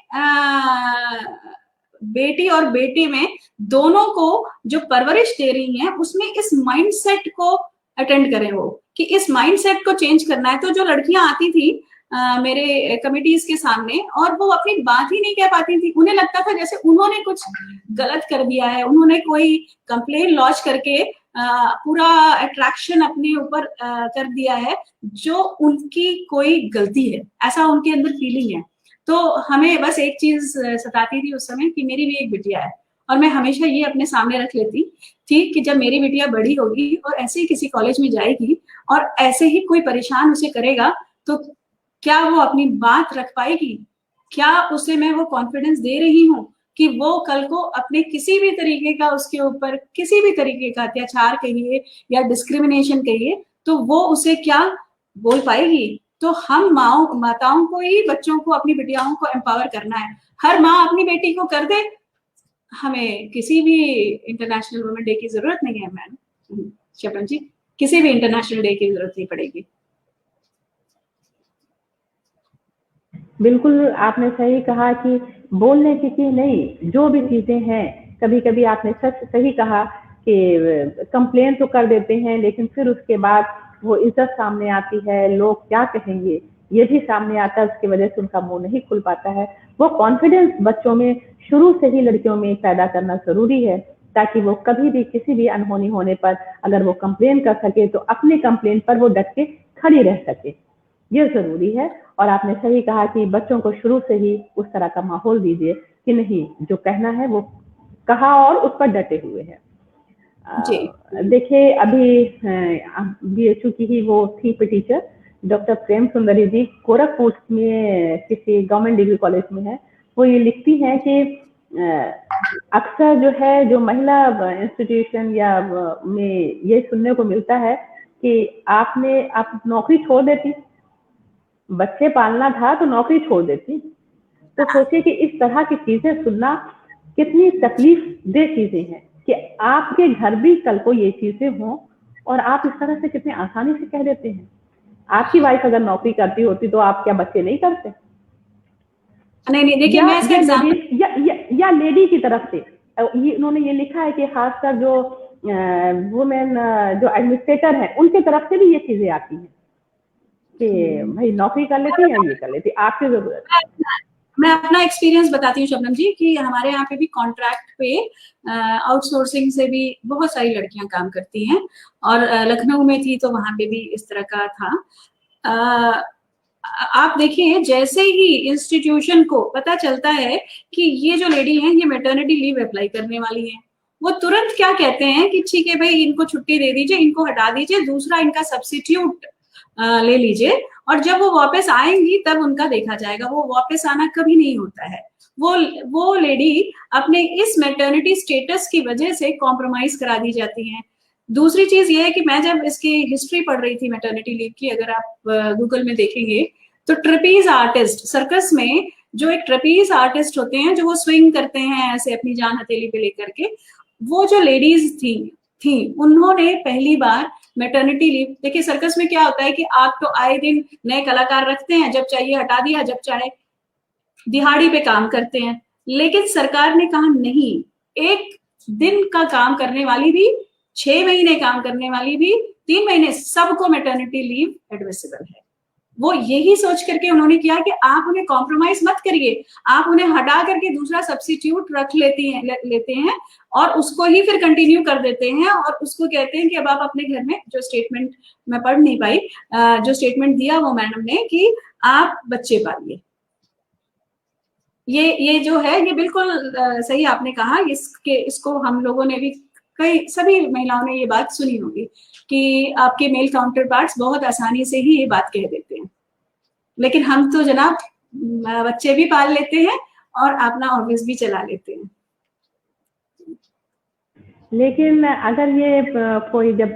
Speaker 2: बेटी और बेटे में दोनों को जो परवरिश दे रही हैं उसमें इस माइंडसेट को अटेंड करें, वो कि इस माइंडसेट को चेंज करना है। तो जो लड़कियां आती थी मेरे कमिटीज के सामने और वो अपनी बात ही नहीं कह पाती थी, उन्हें लगता था जैसे उन्होंने कुछ गलत कर दिया है, उन्होंने कोई कंप्लेन लॉन्च करके पूरा अट्रैक्शन अपने ऊपर कर दिया है जो उनकी कोई गलती है, ऐसा उनके अंदर फीलिंग है। तो हमें बस एक चीज सताती थी उस समय कि मेरी भी एक बिटिया है, और मैं हमेशा ये अपने सामने रख लेती थी कि जब मेरी बिटिया बड़ी होगी और ऐसे ही किसी कॉलेज में जाएगी और ऐसे ही कोई परेशान उसे करेगा तो क्या वो अपनी बात रख पाएगी? क्या उसे मैं वो कॉन्फिडेंस दे रही हूँ कि वो कल को अपने किसी भी तरीके का उसके ऊपर किसी भी तरीके का अत्याचार कहिए या डिस्क्रिमिनेशन कहिए, तो वो उसे क्या बोल पाएगी। तो हम माताओं को ही बच्चों को, अपनी बेटियाओं को एम्पावर करना है। हर माँ अपनी बेटी को कर दे, हमें किसी भी इंटरनेशनल वुमेन डे की जरूरत नहीं है मैम शबनम जी, किसी भी इंटरनेशनल डे की जरूरत नहीं पड़ेगी।
Speaker 1: बिल्कुल आपने सही कहा कि बोलने की नहीं, जो भी चीजें हैं, कभी कभी आपने सही कहा कि कंप्लेन तो कर देते हैं, लेकिन फिर उसके बाद वो इज्जत सामने आती है, लोग क्या कहेंगे ये भी सामने आता है, उसकी वजह से उनका मुंह नहीं खुल पाता है। वो कॉन्फिडेंस बच्चों में शुरू से ही, लड़कियों में पैदा करना जरूरी है, ताकि वो कभी भी किसी भी अनहोनी होने पर अगर वो कंप्लेन कर सके तो अपने कंप्लेन पर वो डट के खड़ी रह सके, ये जरूरी है। और आपने सही कहा कि बच्चों को शुरू से ही उस तरह का माहौल दीजिए कि नहीं, जो कहना है वो कहा और उस पर डटे हुए हैं। देखिए अभी BHU की ही वो थी टीचर डॉक्टर प्रेम सुंदरी जी, गोरखपुर में किसी गवर्नमेंट डिग्री कॉलेज में है। वो ये लिखती हैं कि अक्सर जो है, जो महिला इंस्टीट्यूशन या में ये सुनने को मिलता है कि आप नौकरी छोड़ देती, बच्चे पालना था तो नौकरी छोड़ देती। तो सोचिए कि इस तरह की चीजें सुनना कितनी तकलीफ दे चीजें हैं कि आपके घर भी कल को ये चीजें हों और आप इस तरह से कितने आसानी से कह देते हैं। आपकी वाइफ अगर नौकरी करती होती तो आप क्या बच्चे नहीं करते?
Speaker 2: नहीं देखिए, मैं इसका एग्जांपल
Speaker 1: या लेडी की तरफ से इन्होंने ये लिखा है कि खासकर जो वुमेन जो एडमिनिस्ट्रेटर हैं उनके तरफ से भी ये चीजें आती हैं कि भाई नौकरी कर लेती या ये कर लेती, आपकी जरूरत।
Speaker 2: मैं अपना एक्सपीरियंस बताती हूँ शबनम जी कि हमारे यहाँ पे भी कॉन्ट्रैक्ट पे आउटसोर्सिंग से भी बहुत सारी लड़कियां काम करती हैं, और लखनऊ में थी तो वहां पे भी इस तरह का था। आप देखिए, जैसे ही इंस्टीट्यूशन को पता चलता है कि ये जो लेडी है ये मैटरनिटी लीव अप्लाई करने वाली है, वो तुरंत क्या कहते हैं कि ठीक है भाई, इनको छुट्टी दे दीजिए, इनको हटा दीजिए, दूसरा इनका सब्स्टिट्यूट ले लीजिए, और जब वो वापस आएंगी तब उनका देखा जाएगा। वो वापस आना कभी नहीं होता है। वो लेडी अपने इस मैटरनिटी स्टेटस की वजह से कॉम्प्रोमाइज करा दी जाती है। दूसरी चीज ये है कि मैं जब इसकी हिस्ट्री पढ़ रही थी मैटरनिटी लीव की, अगर आप गूगल में देखेंगे तो ट्रेपीज आर्टिस्ट, सर्कस में जो एक ट्रेपीज आर्टिस्ट होते हैं जो वो स्विंग करते हैं ऐसे अपनी जान हथेली पे लेकर के, वो जो लेडीज थी उन्होंने पहली बार मैटरनिटी लीव, देखिए सर्कस में क्या होता है कि आप तो आए दिन नए कलाकार रखते हैं, जब चाहिए हटा दिया, जब चाहे दिहाड़ी पे काम करते हैं, लेकिन सरकार ने कहा नहीं, एक दिन का काम करने वाली भी, 6 महीने काम करने वाली भी, 3 महीने, सबको मैटरनिटी लीव एडमिसिबल है। वो यही सोच करके उन्होंने किया कि आप उन्हें कॉम्प्रोमाइज मत करिए, आप उन्हें हटा करके दूसरा सब्स्टिट्यूट रख लेते हैं और उसको ही फिर कंटिन्यू कर देते हैं, और उसको कहते हैं कि अब आप अपने घर में, जो स्टेटमेंट मैं पढ़ नहीं पाई, जो स्टेटमेंट दिया वो मैडम ने कि आप बच्चे पालिए। ये जो है ये बिल्कुल सही आपने कहा। इसको हम लोगों ने भी, सभी महिलाओं ने ये बात सुनी होगी कि आपके मेल काउंटर पार्ट्स बहुत आसानी से ही ये बात कह देते हैं, लेकिन हम तो जनाब बच्चे भी पाल लेते हैं और अपना ऑफिस भी चला लेते हैं।
Speaker 1: लेकिन अगर ये कोई जब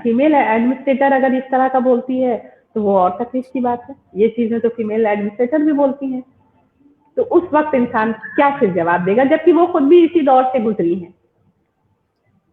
Speaker 1: फीमेल एडमिनिस्ट्रेटर अगर इस तरह का बोलती है तो वो और तकलीफ की बात है। ये चीजें तो फीमेल एडमिनिस्ट्रेटर भी बोलती हैं, तो उस वक्त इंसान क्या फिर जवाब देगा, जबकि वो खुद भी इसी दौर से गुजरी है।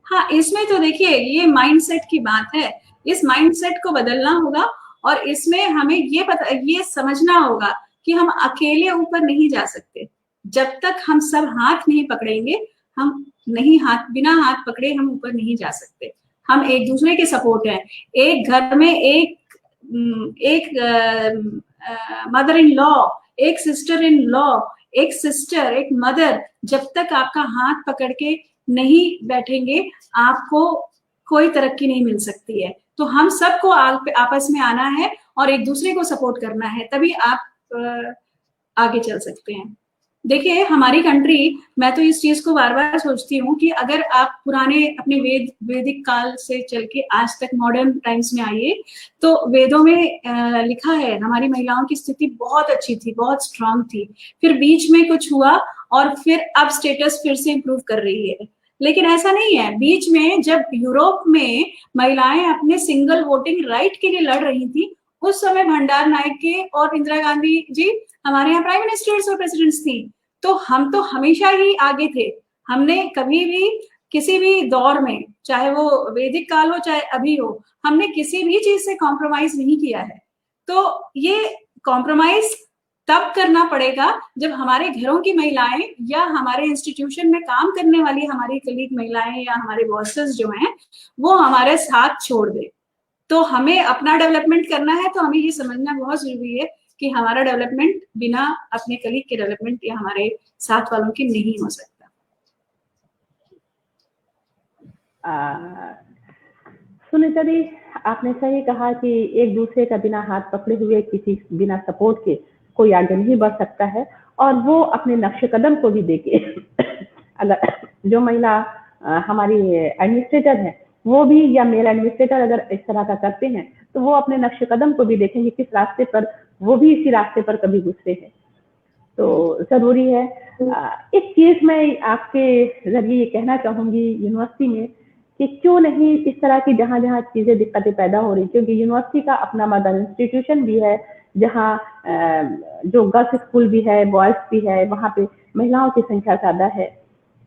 Speaker 2: हाँ, इसमें तो देखिए ये माइंडसेट की बात है, इस माइंडसेट को बदलना होगा, और इसमें हमें ये समझना होगा कि हम अकेले ऊपर नहीं जा सकते। जब तक हम सब हाथ नहीं पकड़ेंगे, हम नहीं, बिना हाथ पकड़े हम ऊपर नहीं जा सकते। हम एक दूसरे के सपोर्ट हैं। एक घर में एक मदर इन लॉ, एक सिस्टर इन लॉ, एक सिस्टर, एक मदर, जब तक आपका हाथ पकड़ के नहीं बैठेंगे आपको कोई तरक्की नहीं मिल सकती है। तो हम सबको आपस में आना है और एक दूसरे को सपोर्ट करना है, तभी आप आगे चल सकते हैं। देखिए हमारी कंट्री, मैं तो इस चीज को बार बार सोचती हूँ कि अगर आप पुराने अपने वैदिक काल से चल के आज तक मॉडर्न टाइम्स में आइए, तो वेदों में लिखा है हमारी महिलाओं की स्थिति बहुत अच्छी थी, बहुत स्ट्रांग थी। फिर बीच में कुछ हुआ और फिर अब स्टेटस फिर से इम्प्रूव कर रही है। लेकिन ऐसा नहीं है। बीच में जब यूरोप में महिलाएं अपने सिंगल वोटिंग राइट के लिए लड़ रही थी, उस समय भंडार नायके और इंदिरा गांधी जी हमारे यहाँ प्राइम मिनिस्टर्स और प्रेसिडेंट्स थी। तो हम तो हमेशा ही आगे थे। हमने कभी भी किसी भी दौर में, चाहे वो वैदिक काल हो चाहे अभी हो, हमने किसी भी चीज से कॉम्प्रोमाइज नहीं किया है। तो ये कॉम्प्रोमाइज तब करना पड़ेगा जब हमारे घरों की महिलाएं या हमारे इंस्टीट्यूशन में काम करने वाली हमारी कलीग महिलाएं या हमारे बॉसेस जो हैं वो हमारे साथ छोड़ दे। तो हमें अपना डेवलपमेंट करना है, तो हमें ये समझना बहुत जरूरी है कि हमारा डेवलपमेंट बिना अपने कलीग के डेवलपमेंट या हमारे साथ वालों के नहीं हो सकता।
Speaker 1: सुनीता दी, आपने सही कहा कि एक दूसरे का बिना हाथ पकड़े हुए, किसी बिना सपोर्ट के कोई आगे नहीं बढ़ सकता है। और वो अपने नक्शे कदम को भी देखे अगर जो महिला हमारी एडमिनिस्ट्रेटर है वो भी, या मेल एडमिनिस्ट्रेटर अगर इस तरह का करते हैं, तो वो अपने नक्शे कदम को भी देखेंगे किस रास्ते पर वो भी इसी रास्ते पर कभी गुजरे हैं। तो जरूरी है। एक चीज मैं आपके जरिए ये कहना चाहूंगी यूनिवर्सिटी में कि क्यों नहीं इस तरह की जहाँ जहाँ चीजें दिक्कतें पैदा हो रही, क्योंकि यूनिवर्सिटी का अपना मदर इंस्टीट्यूशन भी है जहाँ जो गर्ल्स स्कूल भी है, बॉयज भी है, वहाँ पे महिलाओं की संख्या ज्यादा है।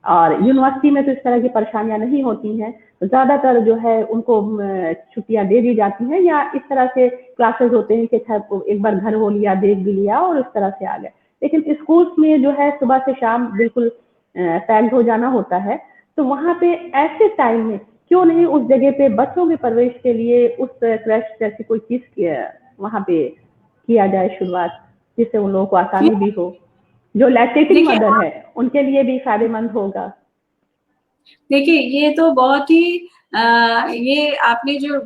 Speaker 1: और यूनिवर्सिटी में तो इस तरह की परेशानियां नहीं होती हैं। तो ज्यादातर जो है उनको छुट्टियां दे दी जाती हैं, या इस तरह से क्लासेस होते हैं कि एक बार घर हो लिया, देख भी लिया और उस तरह से आ गए। लेकिन स्कूल्स में जो है सुबह से शाम बिल्कुल पैक्ड हो जाना होता है। तो वहाँ पे ऐसे टाइम में क्यों नहीं उस जगह पे बच्चों के प्रवेश के लिए उस क्रैश जैसी कोई चीज वहाँ पे किया जाए शुरुआत, जिससे उन लोगों को आसानी भी हो। जो लैक्टेटिंग मदर है उनके लिए भी फायदेमंद होगा।
Speaker 2: देखिए ये तो बहुत ही ये आपने जो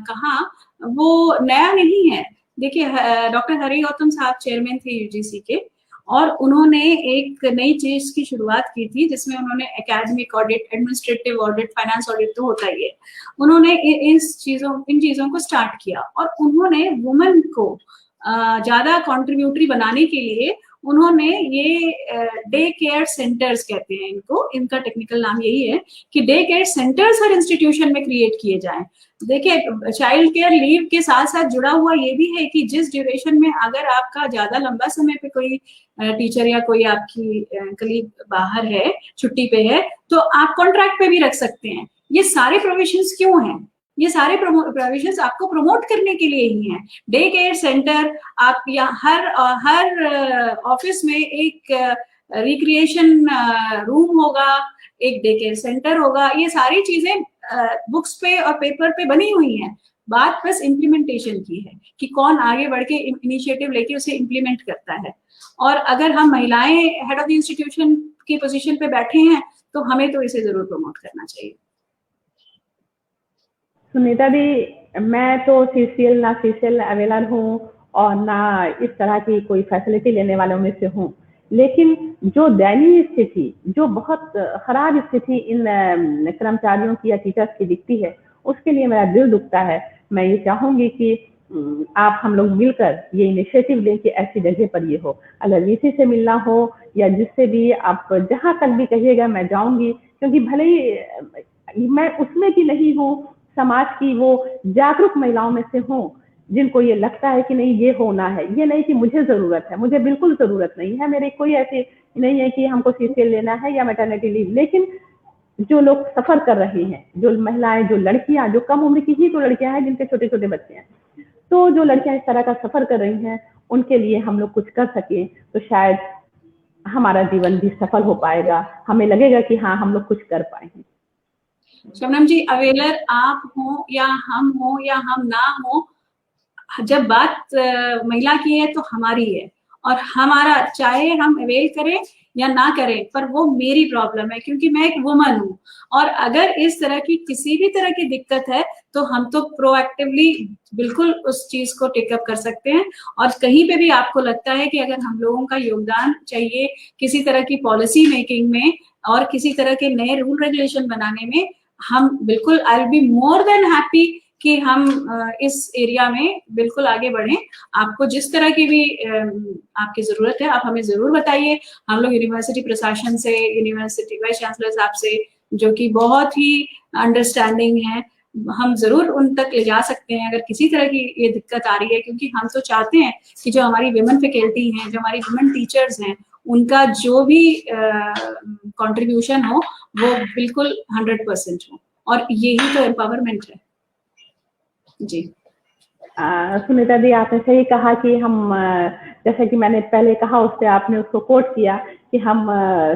Speaker 2: कहा वो नया नहीं है। देखिए डॉक्टर हरि गौतम साहब चेयरमैन थे यूजीसी के, और उन्होंने एक नई चीज की शुरुआत की थी जिसमें उन्होंने academic audit, administrative audit, finance audit तो होता ही है, उन्होंने इन चीजों को स्टार्ट किया। और उन्होंने वुमेन को ज्यादा कॉन्ट्रीब्यूटरी बनाने के लिए उन्होंने ये डे केयर सेंटर्स कहते हैं इनको, इनका टेक्निकल नाम यही है कि डे केयर सेंटर्स हर इंस्टीट्यूशन में क्रिएट किए जाएं। देखिए चाइल्ड केयर लीव के साथ साथ जुड़ा हुआ ये भी है कि जिस ड्यूरेशन में अगर आपका ज्यादा लंबा समय पे कोई टीचर या कोई आपकी कलीग बाहर है, छुट्टी पे है, तो आप कॉन्ट्रैक्ट पे भी रख सकते हैं। ये सारे प्रोविजंस क्यों हैं? ये सारे प्रोविजंस आपको प्रमोट करने के लिए ही हैं। डे केयर सेंटर, आप या हर ऑफिस में एक रिक्रिएशन रूम होगा, एक डे केयर सेंटर होगा। ये सारी चीजें बुक्स पे और पेपर पे बनी हुई हैं। बात बस इम्प्लीमेंटेशन की है कि कौन आगे बढ़ के इनिशिएटिव लेके उसे इम्प्लीमेंट करता है। और अगर हम महिलाएं हेड ऑफ द इंस्टीट्यूशन की पोजीशन पे बैठे हैं तो हमें तो इसे जरूर प्रमोट करना चाहिए।
Speaker 1: सुनीता दी, मैं तो सीसीएल ना सीसीएल अवेलर हूँ और ना इस तरह की कोई फैसिलिटी लेने वालों में से हूँ, लेकिन जो दयनीय स्थिति, जो बहुत खराब स्थिति इन कर्मचारियों की या टीचर्स की दिखती है, उसके लिए मेरा दिल दुखता है। मैं ये चाहूंगी कि आप हम लोग मिलकर ये इनिशिएटिव लें कि ऐसी जगह पर ये हो। अगर वीसी से मिलना हो या जिससे भी आप जहां तक भी कहिएगा मैं जाऊंगी, क्योंकि भले ही मैं उसमें की नहीं हूँ, समाज की वो जागरूक महिलाओं में से हूँ जिनको ये लगता है कि नहीं ये होना है। ये नहीं कि मुझे जरूरत है, मुझे बिल्कुल जरूरत नहीं है, मेरे कोई ऐसे नहीं है कि हमको सीसीएल लेना है या मैटरनिटी लीव। लेकिन जो लोग सफर कर रही हैं, जो महिलाएं, जो लड़कियां, जो कम उम्र की ही तो लड़कियां हैं जिनके छोटे छोटे बच्चे हैं, तो जो लड़कियां इस तरह का सफर कर रही हैं उनके लिए हम लोग कुछ कर सके तो शायद हमारा जीवन भी सफल हो पाएगा। हमें लगेगा कि हाँ हम लोग कुछ कर पाए हैं।
Speaker 2: शबनम जी, अवेलर आप हो या हम ना हो, जब बात महिला की है तो हमारी है, और हमारा चाहे हम अवेल करें या ना करें, पर वो मेरी प्रॉब्लम है क्योंकि मैं एक वुमन हूँ। और अगर इस तरह की किसी भी तरह की दिक्कत है तो हम तो प्रोएक्टिवली बिल्कुल उस चीज को टेकअप कर सकते हैं। और कहीं पे भी आपको लगता है कि अगर हम लोगों का योगदान चाहिए किसी तरह की पॉलिसी मेकिंग में और किसी तरह के नए रूल रेगुलेशन बनाने में, हम बिल्कुल, I will be more than happy कि हम इस एरिया में बिल्कुल आगे बढ़ें। आपको जिस तरह की भी आपकी जरूरत है, आप हमें जरूर बताइए। हम लोग यूनिवर्सिटी प्रशासन से, यूनिवर्सिटी वाइस चांसलर साहब से, जो कि बहुत ही अंडरस्टैंडिंग है, हम जरूर उन तक ले जा सकते हैं अगर किसी तरह की ये दिक्कत आ रही है। क्योंकि हम तो चाहते हैं कि जो हमारी विमेन फैकल्टी हैं, जो हमारी विमेन टीचर्स हैं, उनका जो भी कंट्रीब्यूशन हो वो बिल्कुल 100% हो, और यही तो एम्पावरमेंट है। जी
Speaker 1: सुनीता दी, आपने सही कहा कि हम जैसे कि मैंने पहले कहा, उससे आपने उसको कोट किया कि हम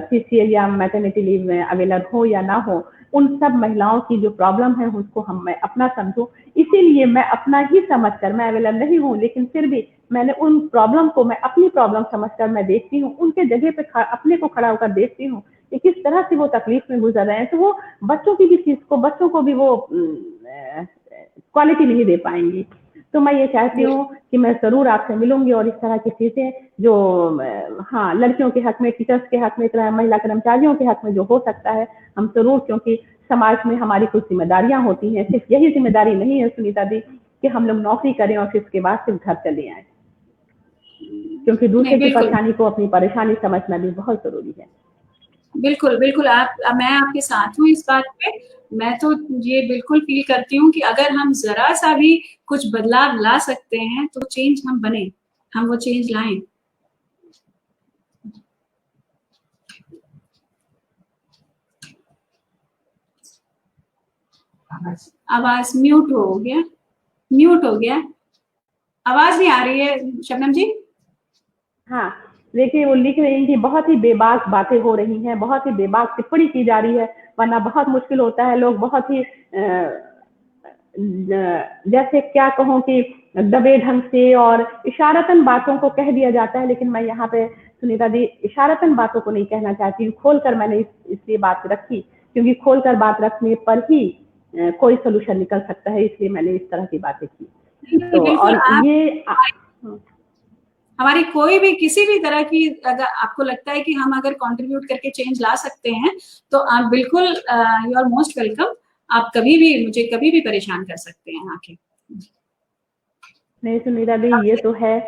Speaker 1: CCL या मैटरनिटी लीव में अवेलेबल हो या ना हो, उन सब महिलाओं की जो प्रॉब्लम है उसको हम मैं अपना समझूं। इसीलिए मैं अपना ही समझकर, मैं अवेलेबल नहीं हूँ लेकिन फिर भी मैंने उन प्रॉब्लम को मैं अपनी प्रॉब्लम समझकर मैं देखती हूँ, उनके जगह पे अपने को खड़ा होकर देखती हूँ कि किस तरह से वो तकलीफ में गुजर रहे हैं। तो वो बच्चों की भी चीज को, बच्चों को भी वो क्वालिटी नहीं दे पाएंगी। तो मैं ये चाहती हूँ कि मैं जरूर आपसे मिलूंगी और इस तरह की चीजें जो हाँ लड़कियों के हक में, टीचर्स के हक में, महिला कर्मचारियों के हक में जो हो सकता है हम जरूर, क्योंकि समाज में हमारी कुछ जिम्मेदारियां होती हैं। सिर्फ यही जिम्मेदारी नहीं है सुनीता दी कि हम लोग नौकरी करें और फिर उसके बाद सिर्फ घर चले आए, क्योंकि दूसरे की परेशानी को अपनी परेशानी समझना भी बहुत जरूरी है।
Speaker 2: बिल्कुल बिल्कुल, मैं आपके साथ हूँ इस बात पे। मैं तो ये बिल्कुल फील करती हूँ कि अगर हम जरा सा भी कुछ बदलाव ला सकते हैं तो चेंज हम बने, हम वो चेंज लाएं। आवाज म्यूट हो गया, म्यूट हो गया, आवाज नहीं आ रही है शबनम जी।
Speaker 1: हाँ देखिए, वो लिख रही हैं कि बहुत ही बेबाक बातें हो रही हैं, बहुत ही बेबाक टिप्पणी की जा रही है, वरना बहुत मुश्किल होता है। लोग बहुत ही जैसे क्या कहूँ कि दबे ढंग से और इशारतन बातों को कह दिया जाता है, लेकिन मैं यहाँ पे सुनीता दी इशारतन बातों को नहीं कहना चाहती हूँ। खोलकर मैंने इसलिए बात रखी क्योंकि खोलकर बात रखने पर ही कोई सोल्यूशन निकल सकता है, इसलिए मैंने इस तरह की बातें की। तो और ये
Speaker 2: हमारी कोई भी किसी भी तरह की, अगर आपको लगता है कि हम अगर कंट्रीब्यूट करके चेंज ला सकते हैं तो आप बिल्कुल, यू आर मोस्ट वेलकम। आप कभी भी मुझे कभी भी परेशान कर सकते हैं आके।
Speaker 1: नहीं सुनीता दी, ये तो है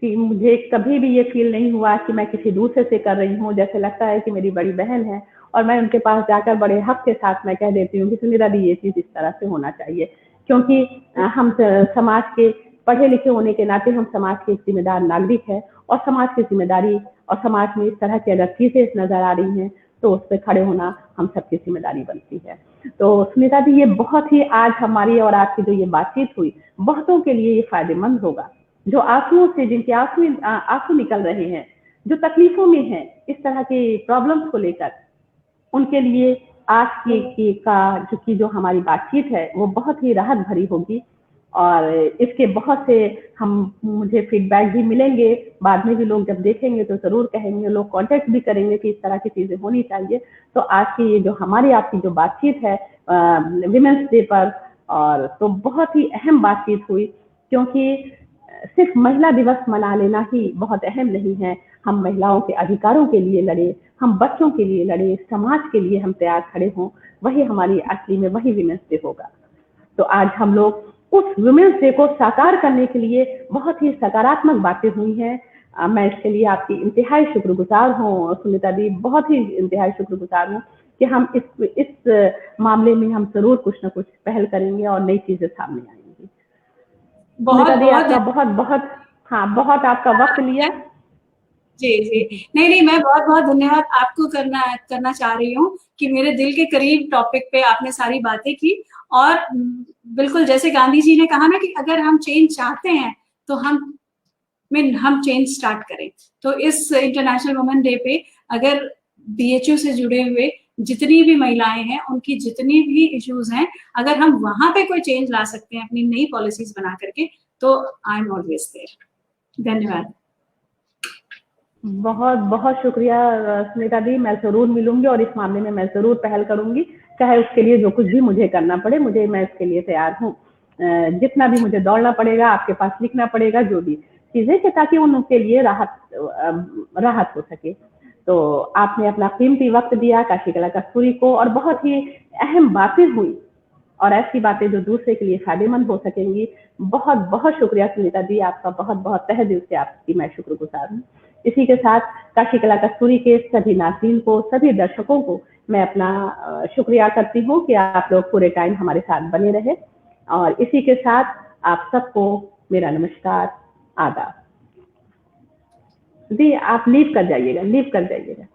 Speaker 1: कि मुझे कभी भी ये फील नहीं हुआ कि मैं किसी दूसरे से कर रही हूँ। जैसे लगता है कि मेरी बड़ी बहन है और मैं उनके पास जाकर बड़े हक के साथ मैं कह देती हूँ कि सुनीता दी ये चीज इस तरह से होना चाहिए, क्योंकि हम समाज के पढ़े लिखे होने के नाते हम समाज के जिम्मेदार नागरिक है, और समाज की जिम्मेदारी और समाज में इस तरह की अगर चीजें नजर आ रही हैं तो उस पर खड़े होना हम सबकी जिम्मेदारी बनती है। तो सुनीता जी, ये बहुत ही आज हमारी और आपकी जो ये बातचीत हुई, बहुतों के लिए ये फायदेमंद होगा। जो आंसुओं से, जिनके आंसू निकल रहे हैं, जो तकलीफों में हैं इस तरह की प्रॉब्लम्स को लेकर, उनके लिए आज की जो हमारी बातचीत है वो बहुत ही राहत भरी होगी। और इसके बहुत से मुझे फीडबैक भी मिलेंगे, बाद में भी लोग जब देखेंगे तो जरूर कहेंगे, लोग कांटेक्ट भी करेंगे कि इस तरह की चीजें होनी चाहिए। तो आज की ये जो हमारी आपकी जो बातचीत है विमेंस डे पर, और तो बहुत ही अहम बातचीत हुई, क्योंकि सिर्फ महिला दिवस मना लेना ही बहुत अहम नहीं है। हम महिलाओं के अधिकारों के लिए लड़े, हम बच्चों के लिए लड़े, समाज के लिए हम तैयार खड़े हों, वही हमारी असली में वही विमेंस डे होगा। तो आज हम लोग उस वुमेन्स डे को साकार करने के लिए बहुत ही सकारात्मक बातें हुई हैं। मैं इसके लिए आपकी इंतहाई शुक्रगुजार हूँ सुनीता दी, बहुत ही इंतहाई शुक्रगुजार हूँ कि हम इस मामले में हम जरूर कुछ ना कुछ पहल करेंगे और नई चीजें सामने आएंगी। सुनीता दी, आपका बहुत बहुत बहुत आपका वक्त लिया।
Speaker 2: जी जी, नहीं, मैं बहुत बहुत धन्यवाद आपको करना चाह रही हूँ कि मेरे दिल के करीब टॉपिक पे आपने सारी बातें की। और बिल्कुल जैसे गांधी जी ने कहा ना कि अगर हम चेंज चाहते हैं तो हम चेंज स्टार्ट करें। तो इस इंटरनेशनल वुमेन डे पे अगर BHU से जुड़े हुए जितनी भी महिलाएं हैं, उनकी जितनी भी इश्यूज हैं, अगर हम वहां पे कोई चेंज ला सकते हैं अपनी नई पॉलिसीज बना करके, तो आई एम ऑलवेज देयर। धन्यवाद।
Speaker 1: बहुत बहुत शुक्रिया सुनीता दी, मैं जरूर मिलूंगी और इस मामले में मैं जरूर पहल करूंगी, चाहे उसके लिए जो कुछ भी मुझे करना पड़े, मैं इसके लिए तैयार हूँ। जितना भी मुझे दौड़ना पड़ेगा, आपके पास लिखना पड़ेगा, जो भी चीजें, ताकि उनके लिए राहत हो सके। तो आपने अपना कीमती वक्त दिया काशीकला कस्तूरी को, और बहुत ही अहम बातें हुई, और ऐसी बातें जो दूसरे के लिए फायदेमंद हो सकेंगी। बहुत बहुत शुक्रिया सुनीता दी, आपका बहुत बहुत तहे दिल से आपकी मैं शुक्रगुजार हूँ। इसी के साथ काशीकला कस्तूरी के सभी नाज़रीन को, सभी दर्शकों को मैं अपना शुक्रिया करती हूँ कि आप लोग पूरे टाइम हमारे साथ बने रहे। और इसी के साथ आप सबको मेरा नमस्कार, आदाब। दी आप लीव कर जाइएगा।